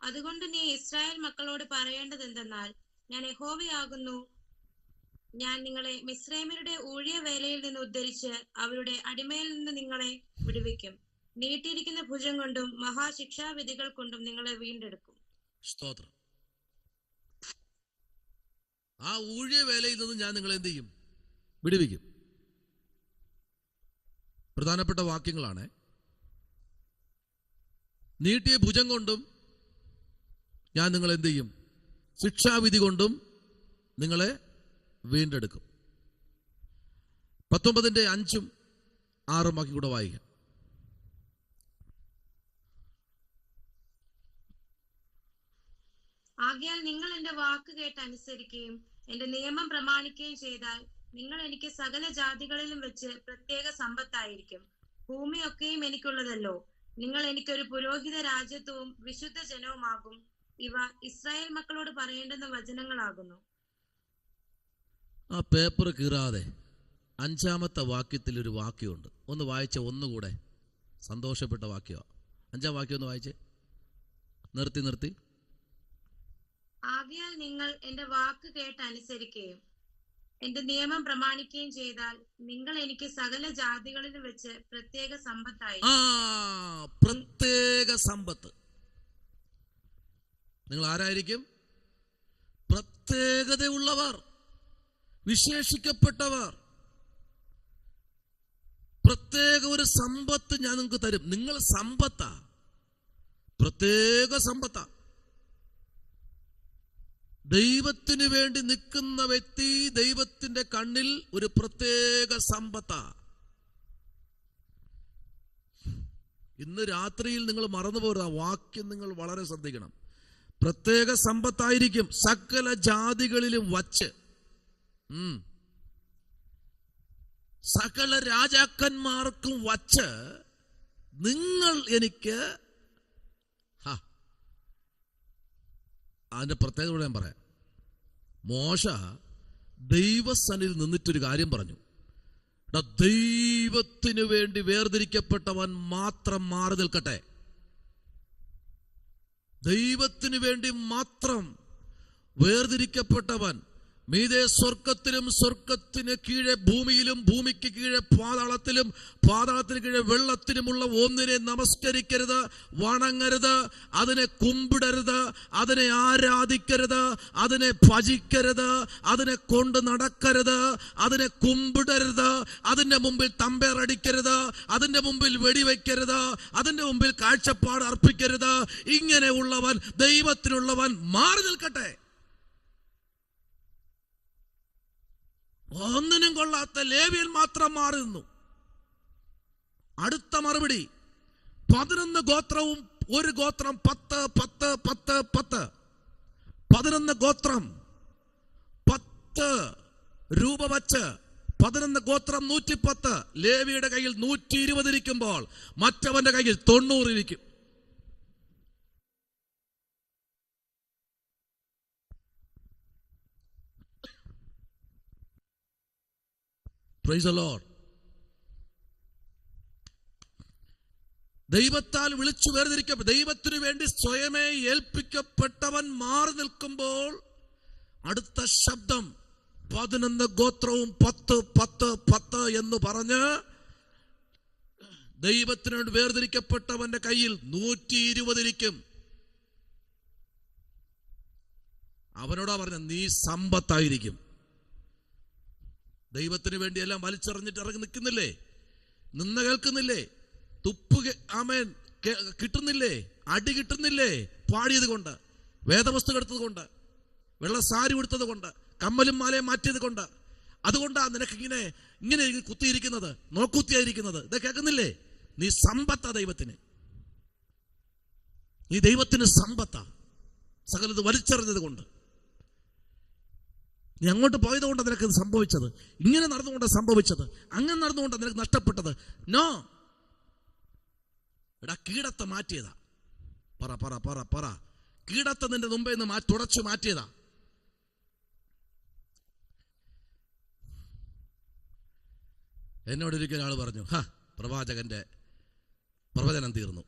അതുകൊണ്ട് നീ ഇസ്രായേൽ മക്കളോട് പറയേണ്ടത് എന്തെന്നാൽ, ഞാൻ യഹോവയാകുന്നു. ഞാൻ നിങ്ങളെ മിസ്രൈമ്യരുടെ ഊഴിയ വേലയിൽ നിന്ന് ഉദ്ധരിച്ച് അവരുടെ അടിമയിൽ നിന്ന് നിങ്ങളെ വിടുവിക്കും. നീട്ടിയിരിക്കുന്ന ഭുജം കൊണ്ടും മഹാശിക്ഷാവിധികൾ കൊണ്ടും നിങ്ങളെ വീണ്ടെടുക്കും. സ്തോത്രം. ആ ഊഴിയ വേലയിൽ നിന്ന് ഞാൻ നിങ്ങളെ എന്ത് ചെയ്യും? വിടുവിക്കും. പ്രധാനപ്പെട്ട വാക്യങ്ങളാണ്. നീട്ടിയ ഭുജം കൊണ്ടും ഞാൻ നിങ്ങളെ എന്ത് ചെയ്യും? ശിക്ഷാവിധി കൊണ്ടും നിങ്ങളെ വീണ്ടെടുക്കും. 19-ന്റെ 5-ഉം 6-ഉം വാക്യം കൂടെ വായിക്കാം. ആകയാൽ നിങ്ങൾ എന്റെ വാക്ക് കേട്ട് അനുസരിക്കുകയും എന്റെ നിയമം പ്രമാണിക്കുകയും ചെയ്താൽ നിങ്ങൾ എനിക്ക് സകല ജാതികളിലും വെച്ച് പ്രത്യേക സമ്പത്തായിരിക്കും. ഭൂമിയൊക്കെയും എനിക്കുള്ളതല്ലോ. നിങ്ങൾ എനിക്കൊരു പുരോഹിത രാജ്യത്വവും വിശുദ്ധ ജനവുമാകും. ഇവ ഇസ്രായേൽ മക്കളോട് പറയേണ്ടുന്ന വചനങ്ങളാകുന്നു. ആ പേപ്പർ കീറാതെ 5-ാമത്തെ വാക്യത്തിൽ ഒരു വാക്യമുണ്ട്. ഒന്ന് വായിച്ച ഒന്നുകൂടെ. സന്തോഷപ്പെട്ട വാക്യമാണ്. 5-ാം വാക്യം ഒന്ന് വായിച്ചേ. നിർത്തി. ആകയാൽ നിങ്ങൾ എന്റെ വാക്ക് കേട്ട് അനുസരിക്കുകയും എന്റെ നിയമം പ്രമാണിക്കുകയും ചെയ്താൽ നിങ്ങൾ എനിക്ക് സകല ജാതികളിലും വെച്ച് പ്രത്യേക സമ്പത്തായി. പ്രത്യേക സമ്പത്ത്. നിങ്ങൾ ആരായിരിക്കും? പ്രത്യേകതയുള്ളവർ, വിശേഷിക്കപ്പെട്ടവർ. പ്രത്യേക ഒരു സമ്പത്ത് ഞാൻ നിങ്ങൾക്ക് തരും. നിങ്ങൾ സമ്പത്താ, പ്രത്യേക സമ്പത്താ. ദൈവത്തിന് വേണ്ടി നിൽക്കുന്ന വ്യക്തി ദൈവത്തിന്റെ കണ്ണിൽ ഒരു പ്രത്യേക സമ്പത്താ. ഇന്ന് രാത്രിയിൽ നിങ്ങൾ മറന്നുപോരുക. വാക്യം നിങ്ങൾ വളരെ ശ്രദ്ധിക്കണം. പ്രത്യേക സമ്പത്തായിരിക്കും സകല ജാതികളിലും വച്ച്. സകല രാജാക്കന്മാർക്കും വച്ച് നിങ്ങൾ എനിക്ക്. അതിന്റെ പ്രത്യേകത ഞാൻ പറയാം. മോശ ദൈവസന്നിധിയിൽ നിന്നിട്ടൊരു കാര്യം പറഞ്ഞു. ദൈവത്തിനു വേണ്ടി വേർതിരിക്കപ്പെട്ടവൻ മാത്രം മാറി നിൽക്കട്ടെ. ദൈവത്തിനു വേണ്ടി മാത്രം വേർതിരിക്കപ്പെട്ടവൻ മീതെ സ്വർഗത്തിലും സ്വർഗത്തിന് കീഴെ ഭൂമിയിലും ഭൂമിക്ക് കീഴെ പാതാളത്തിലും പാതാളത്തിന് കീഴെ വെള്ളത്തിലുമുള്ള ഒന്നിനെ നമസ്കരിക്കരുത്, വണങ്ങരുത്, അതിനെ കുമ്പിടരുത്, അതിനെ ആരാധിക്കരുത്, അതിനെ ഭജിക്കരുത്, അതിനെ കൊണ്ട് നടക്കരുത്, അതിനെ കുമ്പിടരുത്, അതിന്റെ മുമ്പിൽ തമ്പേറടിക്കരുത്, അതിന്റെ മുമ്പിൽ വെടിവെക്കരുത്, അതിന്റെ മുമ്പിൽ കാഴ്ചപ്പാട് അർപ്പിക്കരുത്. ഇങ്ങനെയുള്ളവൻ, ദൈവത്തിനുള്ളവൻ മാറി നിൽക്കട്ടെ. ഒന്നിനും കൊള്ളാത്ത ലേവ്യൻ മാത്രം മാറി നിന്നു. അടുത്ത മറുപടി, 11 ഗോത്രവും ഒരു ഗോത്രം 10 10 10 10 11 ഗോത്രം 10 രൂപ വച്ച് 11 ഗോത്രം 110. ലേവിയുടെ കയ്യിൽ 120 ഇരിക്കുമ്പോൾ മറ്റവന്റെ കയ്യിൽ 90 ഇരിക്കും. Praise the Lord. ദൈവത്താൽ വിളിച്ചു വേർതിരിക്കപ്പെട്ട, ദൈവത്തിനു വേണ്ടി സ്വയമേ ഏൽപ്പിക്കപ്പെട്ടവൻ മാറി നിൽക്കുമ്പോൾ അടുത്ത ശബ്ദം 11 ഗോത്രവും 10 10 10 എന്ന് പറഞ്ഞ് ദൈവത്തിനു വേണ്ടി വേർതിരിക്കപ്പെട്ടവന്റെ കയ്യിൽ 120 ഇരിക്കും. അവനോടാ പറഞ്ഞ, നീ സമ്പത്തായിരിക്കും. ദൈവത്തിന് വേണ്ടി എല്ലാം വലിച്ചെറിഞ്ഞിട്ട് ഇറങ്ങി നിൽക്കുന്നില്ലേ? നിന്ന് കേൾക്കുന്നില്ലേ? തുപ്പ് ആമേൻ കിട്ടുന്നില്ലേ? അടി കിട്ടുന്നില്ലേ? പാടിയത് കൊണ്ട്, വേദവസ്തു എടുത്തത് കൊണ്ട്, വെള്ള സാരി ഉടുത്തത് കൊണ്ട്, കമ്മലും മാലയും മാറ്റിയത് കൊണ്ട്. അതുകൊണ്ടാ നിനക്ക് ഇങ്ങനെ കുത്തിയിരിക്കുന്നത്, നോക്കുത്തിയായിരിക്കുന്നത്. ഇത് കേൾക്കുന്നില്ലേ? നീ സമ്പത്താ ദൈവത്തിന്. നീ ദൈവത്തിന് സമ്പത്താ. സകലത് വലിച്ചെറിഞ്ഞത് കൊണ്ട്. നീ അങ്ങോട്ട് പോയത് കൊണ്ട് നിനക്ക് സംഭവിച്ചത്, ഇങ്ങനെ നടന്നുകൊണ്ട് സംഭവിച്ചത്, അങ്ങനെ നടന്നുകൊണ്ട് നിനക്ക് നഷ്ടപ്പെട്ടത്. നോ, എടാ, കീടത്തെ മാറ്റിയതാ. പറ പറ പറ പറ കീടത്തെ നിന്റെ മുമ്പേ നിന്ന് തുടച്ചു മാറ്റിയതാ. എന്നോട് ഒരിക്കലും ആൾ പറഞ്ഞു, പ്രവാചകന്റെ പ്രവചനം തീർന്നു,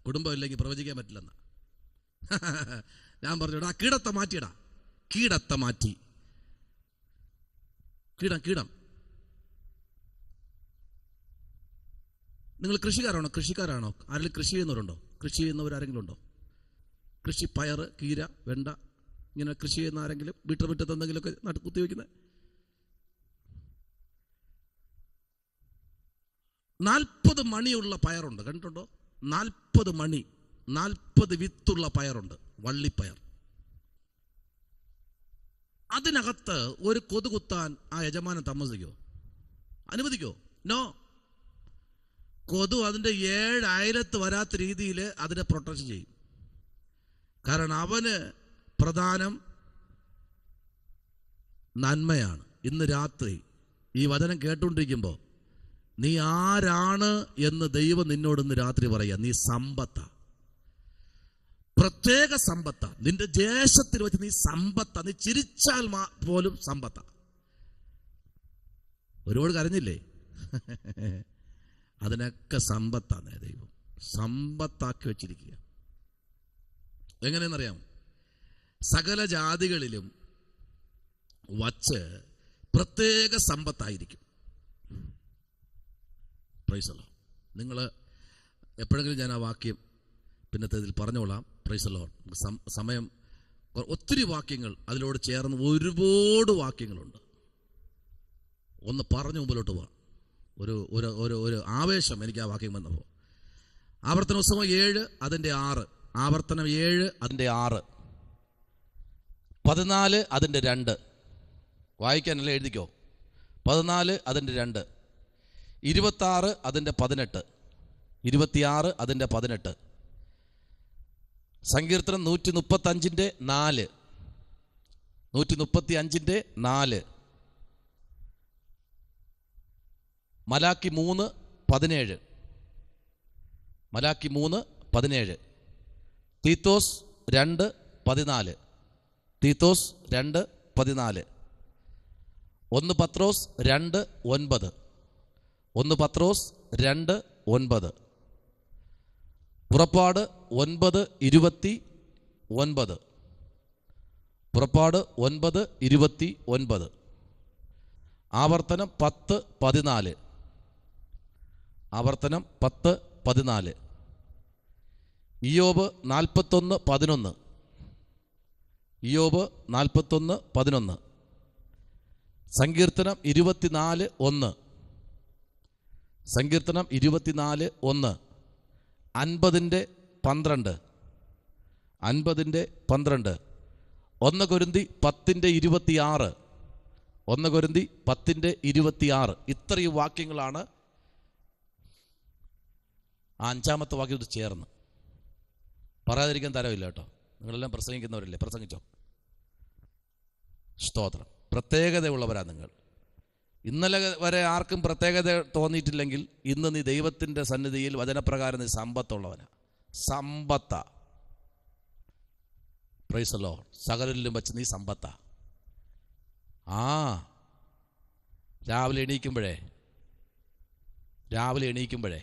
കുടുംബം ഇല്ലെങ്കിൽ പ്രവചിക്കാൻ പറ്റില്ലെന്ന. ഞാൻ പറഞ്ഞു, എടാ, കീടത്തെ മാറ്റിയടാ. കീടത്തെ മാറ്റി. കീടം. നിങ്ങൾ കൃഷിക്കാരാണോ? ആരെങ്കിലും കൃഷി ചെയ്യുന്നവരുണ്ടോ? കൃഷി ചെയ്യുന്നവരാരെങ്കിലും ഉണ്ടോ? കൃഷി, പയർ, കീര, വെണ്ട, ഇങ്ങനെ കൃഷി ചെയ്യുന്ന ആരെങ്കിലും? വീട്ടുമുറ്റത്ത് എന്തെങ്കിലുമൊക്കെ കുത്തിവെക്കുന്നത്? 40 മണിയുള്ള പയറുണ്ട്, കണ്ടിട്ടുണ്ടോ? 40 മണി, 40 വിത്തുള്ള പയറുണ്ട്, വള്ളിപ്പയർ. അതിനകത്ത് ഒരു കൊതു കുത്താൻ ആ യജമാനൻ അനുവദിക്കോ? നോ. കൊതു അതിന്റെ 7 അയലത്ത് വരാത്ത രീതിയിൽ അതിനെ പ്രൊട്ടക്ഷൻ ചെയ്യും. കാരണം അവന് പ്രധാനം നന്മയാണ്. ഇന്ന് രാത്രി ഈ വചനം കേട്ടുകൊണ്ടിരിക്കുമ്പോൾ നീ ആരാണ് എന്ന് ദൈവം നിന്നോടൊന്ന് രാത്രി പറയാ. നീ സമ്പത്താ, പ്രത്യേക സമ്പത്താ. നിന്റെ ദേശത്തിൽ വെച്ച് നീ സമ്പത്താ. നീ ചിരിച്ചാൽ പോലും സമ്പത്താ. ഒരുപാട് കരഞ്ഞില്ലേ? അതിനൊക്കെ സമ്പത്താണ് ദൈവം സമ്പത്താക്കി വെച്ചിരിക്കുക. എങ്ങനെയെന്നറിയാം? സകല ജാതികളിലും വച്ച് പ്രത്യേക സമ്പത്തായിരിക്കും. Price the Lord. നിങ്ങൾ എപ്പോഴെങ്കിലും ഞാൻ ആ വാക്യം പിന്നത്തെ ഇതിൽ പറഞ്ഞോളാം. Price the Lord. സമയം ഒത്തിരി വാക്യങ്ങൾ അതിലോട് ചേർന്ന് ഒരുപാട് വാക്യങ്ങളുണ്ട്. ഒന്ന് പറഞ്ഞു മുമ്പിലോട്ട് പോവാം. ഒരു ആവേശം എനിക്ക് ആ വാക്യം വന്നപ്പോൾ. ആവർത്തന പുസ്തകം 7 അതിൻ്റെ 6, ആവർത്തനം 7 അതിൻ്റെ 6, 14 അതിൻ്റെ 2. വായിക്കാനല്ലേ? എഴുതിക്കോ. 14 അതിൻ്റെ 2, 26 അതിൻ്റെ 18, 26 അതിൻ്റെ 18. സങ്കീർത്തനം 135-ന്റെ 4, 135-ന്റെ 4. മലാക്കി 3:17, മലാക്കി 3:17. തീത്തോസ് 2:14, തീത്തോസ് 2:14. 1 പത്രോസ് 2:9, 1 പത്രോസ് 2:9. പുറപ്പാട് 9:29, പുറപ്പാട് 9:29. ആവർത്തനം 10:14, ആവർത്തനം 10:14. ഇയ്യോബ് 41:11, ഇയ്യോബ് 41:11. സങ്കീർത്തനം 24:1, സങ്കീർത്തനം 24:1. 50-ന്റെ 12, 50-ന്റെ 12. 1 കൊരിന്തി 10:26, 1 കൊരിന്തി 10:26. ഇത്രയും വാക്യങ്ങളാണ് ആ 5-ാമത്തെ വാക്യത്തോട് ചേർന്ന്. പറയാതിരിക്കാൻ തരവില്ല കേട്ടോ. നിങ്ങളെല്ലാം പ്രസംഗിക്കുന്നവരല്ലേ, പ്രസംഗിച്ചോ. സ്തോത്രം. പ്രത്യേകതയുള്ളവരാ നിങ്ങൾ. ഇന്നലെ വരെ ആർക്കും പ്രത്യേകത തോന്നിയിട്ടില്ലെങ്കിൽ ഇന്ന് നീ ദൈവത്തിൻ്റെ സന്നിധിയിൽ വചനപ്രകാരം നീ സമ്പത്തുള്ളവനാ. സമ്പത്താ. Praise the Lord. സകലരിലും വെച്ച് നീ സമ്പത്താ. രാവിലെ എണീക്കുമ്പോഴേ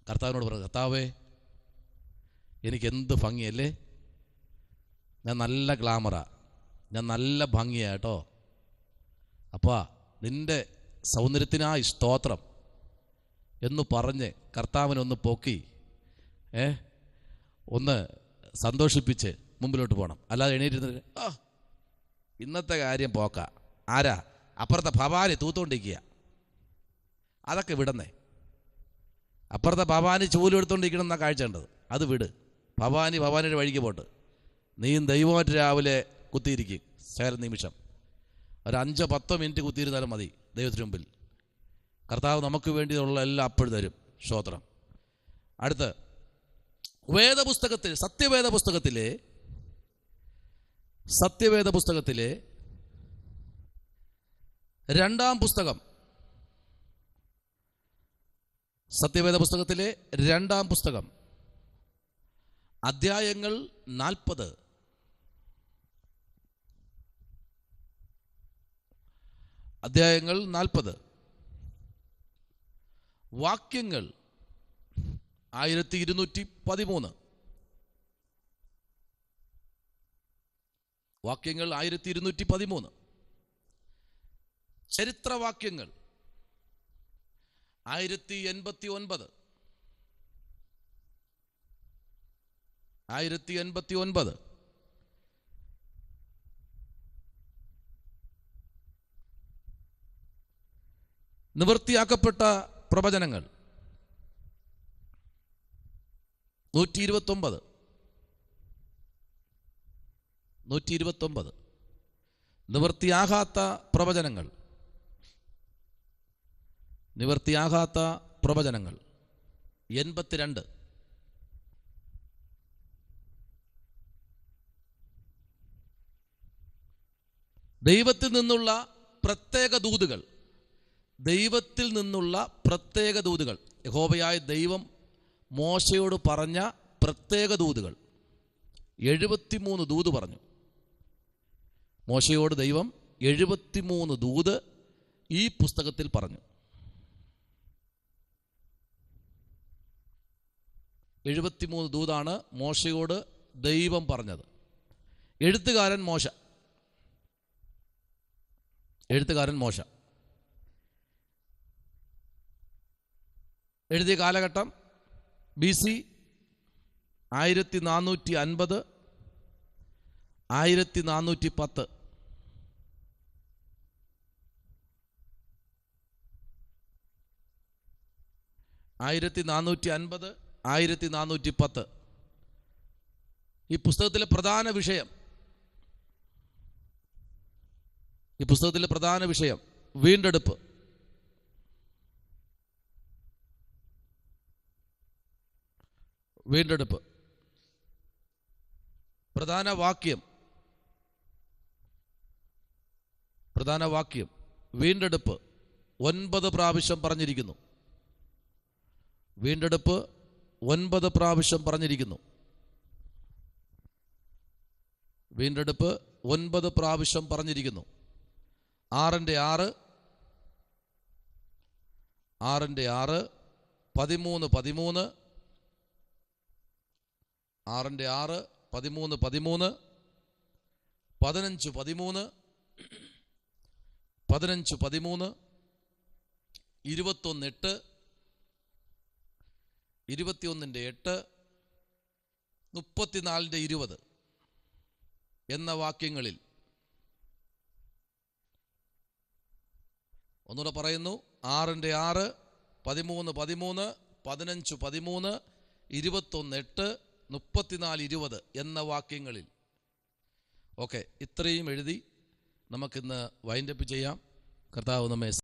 കർത്താവിനോട് പറഞ്ഞു, കർത്താവേ എനിക്കെന്ത് ഭംഗിയല്ലേ, ഞാൻ നല്ല ഗ്ലാമറാ, ഞാൻ നല്ല ഭംഗിയാ കേട്ടോ. അപ്പാ നിൻ്റെ സൗന്ദര്യത്തിനായി സ്തോത്രം എന്ന് പറഞ്ഞ് കർത്താവിനൊന്ന് പൊക്കി ഒന്ന് സന്തോഷിപ്പിച്ച് മുമ്പിലോട്ട് പോകണം. അല്ലാതെ എണീറ്റിരുന്നിട്ട് ഇന്നത്തെ കാര്യം പോക്ക. ആരാ? അപ്പുറത്തെ ഭവാനി തൂത്തുകൊണ്ടിരിക്കുക. അതൊക്കെ വിടുന്നേ. അപ്പുറത്തെ ഭവാനി ചൂലെടുത്തോണ്ടിരിക്കണം എന്നാ കാഴ്ച ഉണ്ടത്. അത് വിട്. ഭവാനിയുടെ വഴിക്ക് പോട്ട്. നീയും ദൈവമായിട്ട് രാവിലെ കുത്തിയിരിക്കും. ശകല നിമിഷം ഒരു 5-10 മിനിറ്റ് കുത്തിയിരുന്നാലും മതി ദൈവത്തിന് മുമ്പിൽ. കർത്താവ് നമുക്ക് വേണ്ടിയുള്ള എല്ലാം അപ്പോഴും തരും. സ്തോത്രം. അടുത്ത് വേദപുസ്തകത്തിൽ സത്യവേദ പുസ്തകത്തിലെ 2-ാം പുസ്തകം, സത്യവേദ പുസ്തകത്തിലെ 2-ാം പുസ്തകം, അധ്യായങ്ങൾ 40, അധ്യായങ്ങൾ 40, വാക്യങ്ങൾ 1213, വാക്യങ്ങൾ 1213. ചരിത്രവാക്യങ്ങൾ 1089, 1089. നിവൃത്തിയാക്കപ്പെട്ട പ്രവചനങ്ങൾ 129, 129. നിവൃത്തിയാകാത്ത പ്രവചനങ്ങൾ, നിവൃത്തിയാകാത്ത പ്രവചനങ്ങൾ 82. ദൈവത്തിൽ നിന്നുള്ള പ്രത്യേക ദൂതുകൾ ദൈവത്തിൽ നിന്നുള്ള പ്രത്യേക ദൂതുകൾ, യഹോവയായ ദൈവം മോശയോട് പറഞ്ഞ പ്രത്യേക ദൂതുകൾ 73 ദൂത് പറഞ്ഞു. മോശയോട് ദൈവം 73 ദൂത് ഈ പുസ്തകത്തിൽ പറഞ്ഞു. 73 ദൂതാണ് മോശയോട് ദൈവം പറഞ്ഞത്. എഴുത്തുകാരൻ മോശ എഴുതിയ കാലഘട്ടം BC 1450 1410. 1450 1410. ഈ പുസ്തകത്തിലെ പ്രധാന വിഷയം വീണ്ടെടുപ്പ്. പ്രധാന വാക്യം വീണ്ടെടുപ്പ് 9 പ്രാവശ്യം പറഞ്ഞിരിക്കുന്നു. വീണ്ടെടുപ്പ് 9 പ്രാവശ്യം പറഞ്ഞിരിക്കുന്നു. വീണ്ടെടുപ്പ് 9 പ്രാവശ്യം പറഞ്ഞിരിക്കുന്നു. 6 13 13 6 13 13 13 15 13 15 13 21 8 21 8 34 20 എന്ന വാക്യങ്ങളിൽ ഒന്നുകൂടെ പറയുന്നു. 6 13 13 15 13 21 8 34 20 എന്ന വാക്യങ്ങളിൽ. ഓക്കെ, ഇത്രയും എഴുതി നമുക്കിന്ന് വൈൻഡപ്പ് ചെയ്യാം. കർത്താവ് നമ്മെ